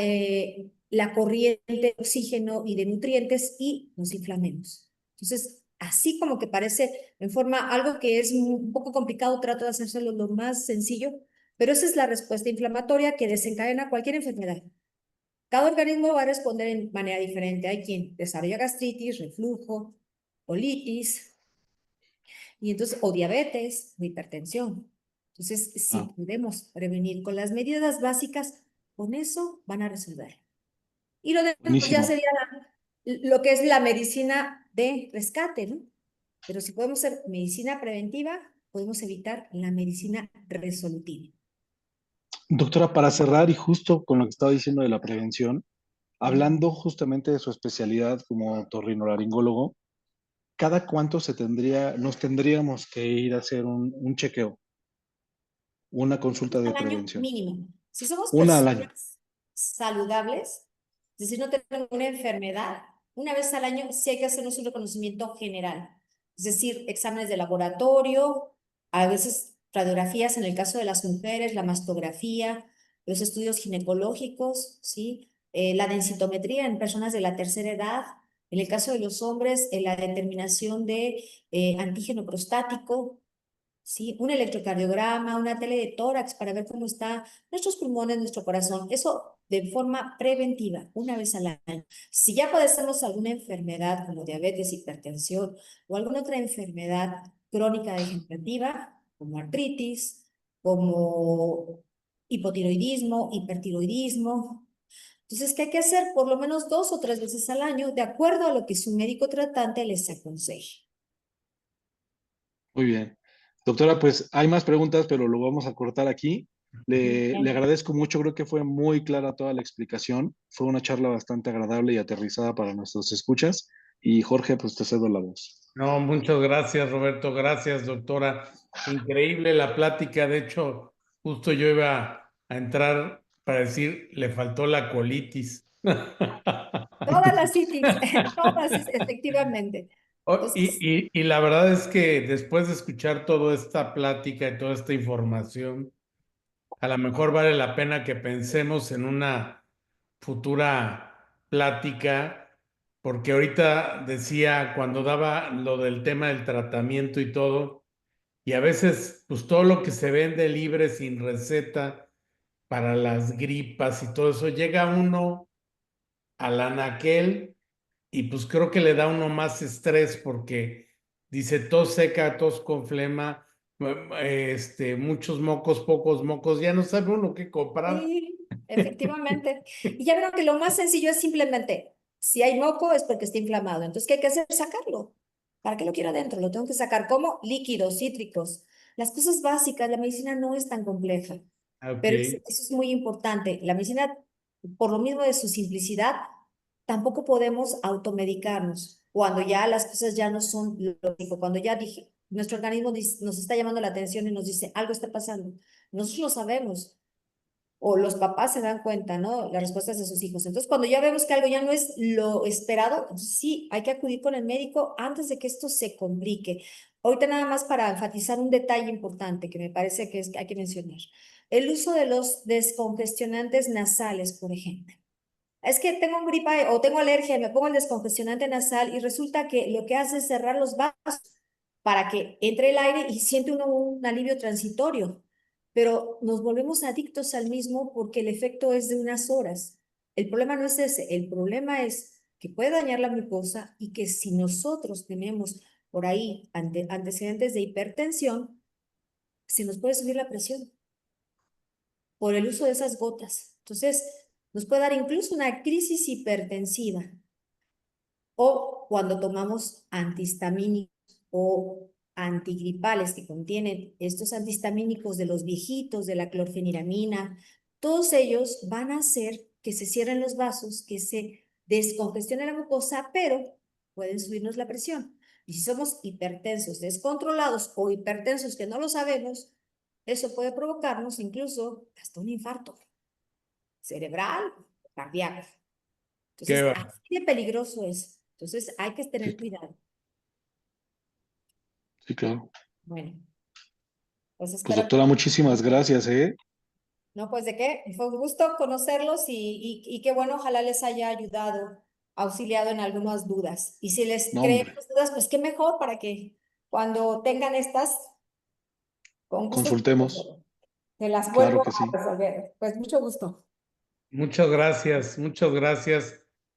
la corriente de oxígeno y de nutrientes y nos inflamemos. Entonces, así como que parece en forma algo que es un poco complicado, trato de hacérselo lo más sencillo, pero esa es la respuesta inflamatoria que desencadena cualquier enfermedad. Cada organismo va a responder en manera diferente. Hay quien desarrolla gastritis, reflujo, colitis, y entonces, o diabetes, o hipertensión. Entonces, si Ah, podemos prevenir con las medidas básicas, con eso van a resolver. Y lo demás ya buenísimo. sería lo que es la medicina de rescate, ¿no? Pero si podemos hacer medicina preventiva, podemos evitar la medicina resolutiva. Doctora, para cerrar y justo con lo que estaba diciendo de la prevención, hablando justamente de su especialidad como otorrinolaringólogo, ¿cada cuánto nos tendríamos que ir a hacer un chequeo, una consulta de Al año prevención? mínimo. Si somos Una al año. personas saludables, es decir, no tenemos una enfermedad, una vez al año sí hay que hacernos un reconocimiento general. Es decir, exámenes de laboratorio, a veces radiografías en el caso de las mujeres, la mastografía, los estudios ginecológicos, ¿sí? La densitometría en personas de la tercera edad. En el caso de los hombres, la determinación de antígeno prostático, ¿sí? Un electrocardiograma, una tele de tórax para ver cómo están nuestros pulmones, nuestro corazón. Eso de forma preventiva, una vez al año. Si ya padecemos alguna enfermedad como diabetes, hipertensión o alguna otra enfermedad crónica degenerativa, como artritis, como hipotiroidismo, hipertiroidismo. Entonces, ¿qué hay que hacer? Por lo menos 2 o 3 veces al año, de acuerdo a lo que su médico tratante les aconseje. Muy bien. Doctora, pues hay más preguntas, pero lo vamos a cortar aquí. Le Bien. agradezco mucho, creo que fue muy clara toda la explicación. Fue una charla bastante agradable y aterrizada para nuestros escuchas. Y Jorge, pues te cedo la voz. No, muchas gracias, Roberto. Gracias, doctora. Increíble la plática. De hecho, justo yo iba a entrar para decir, le faltó la colitis. Todas las cities, todas efectivamente. Entonces, Y la verdad es que después de escuchar toda esta plática y toda esta información, a lo mejor vale la pena que pensemos en una futura plática, porque ahorita decía, cuando daba lo del tema del tratamiento y todo, y a veces, pues todo lo que se vende libre sin receta para las gripas y todo eso, llega uno al anaquel y pues creo que le da uno más estrés porque dice tos seca, tos con flema, muchos mocos, pocos mocos, ya no sabe uno qué comprar. sí, efectivamente. Y ya vieron que lo más sencillo es simplemente, si hay moco es porque está inflamado. Entonces, ¿qué hay que hacer? Sacarlo. ¿Para qué lo quiero adentro? Lo tengo que sacar como líquidos, cítricos. Las cosas básicas, la medicina no es tan compleja, Ok, pero eso es muy importante. La medicina, por lo mismo de su simplicidad, tampoco podemos automedicarnos cuando ya las cosas ya no son lógico, cuando ya dije, nuestro organismo nos está llamando la atención y nos dice, algo está pasando. Nosotros lo sabemos o los papás se dan cuenta, ¿no? Las respuestas de sus hijos. Entonces, cuando ya vemos que algo ya no es lo esperado, entonces sí, hay que acudir con el médico antes de que esto se complique. Ahorita nada más para enfatizar un detalle importante que me parece que hay que mencionar. El uso de los descongestionantes nasales, por ejemplo. Es que tengo un gripa o tengo alergia y me pongo el descongestionante nasal y resulta que lo que hace es cerrar los vasos para que entre el aire y siente uno un alivio transitorio. Pero nos volvemos adictos al mismo porque el efecto es de unas horas. El problema no es ese, el problema es que puede dañar la mucosa y que si nosotros tenemos por ahí antecedentes de hipertensión, se nos puede subir la presión por el uso de esas gotas. Entonces, nos puede dar incluso una crisis hipertensiva. O cuando tomamos antihistamínicos o antigripales que contienen estos antihistamínicos de los viejitos, de la clorfeniramina, todos ellos van a hacer que se cierren los vasos, que se descongestione la mucosa, pero pueden subirnos la presión. Y si somos hipertensos descontrolados o hipertensos que no lo sabemos, eso puede provocarnos incluso hasta un infarto cerebral, cardíaco. qué Entonces, va. así de peligroso es. Entonces, hay que tener cuidado. Sí, claro. Bueno, pues Pues espero. doctora, muchísimas gracias, ¿eh? No, pues de qué. Fue un gusto conocerlos y qué bueno, ojalá les haya ayudado, auxiliado en algunas dudas. Y si les No, creen hombre, más dudas, pues qué mejor para que cuando tengan estas, con gusto, consultemos. se las Claro vuelvo que a sí. resolver. Pues mucho gusto. Muchas gracias,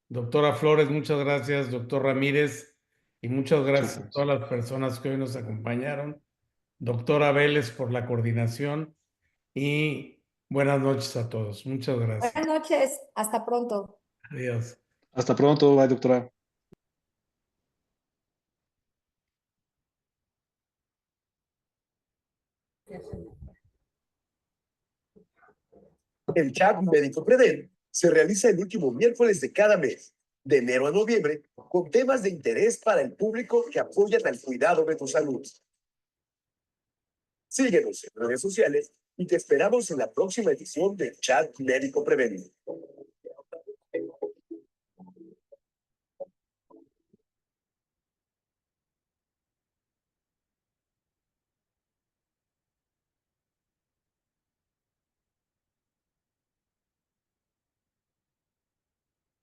doctora Flores, muchas gracias, doctor Ramírez, y muchas Muchas gracias a gracias. todas las personas que hoy nos acompañaron. Doctora Vélez por la coordinación y buenas noches a todos. Muchas gracias. Buenas noches, hasta pronto. Adiós. Hasta pronto, bye, doctora. El chat médico Preden se realiza el último miércoles de cada mes, de enero a noviembre, con temas de interés para el público que apoyan al cuidado de tu salud. Síguenos en redes sociales y te esperamos en la próxima edición del Chat Médico Prevenido.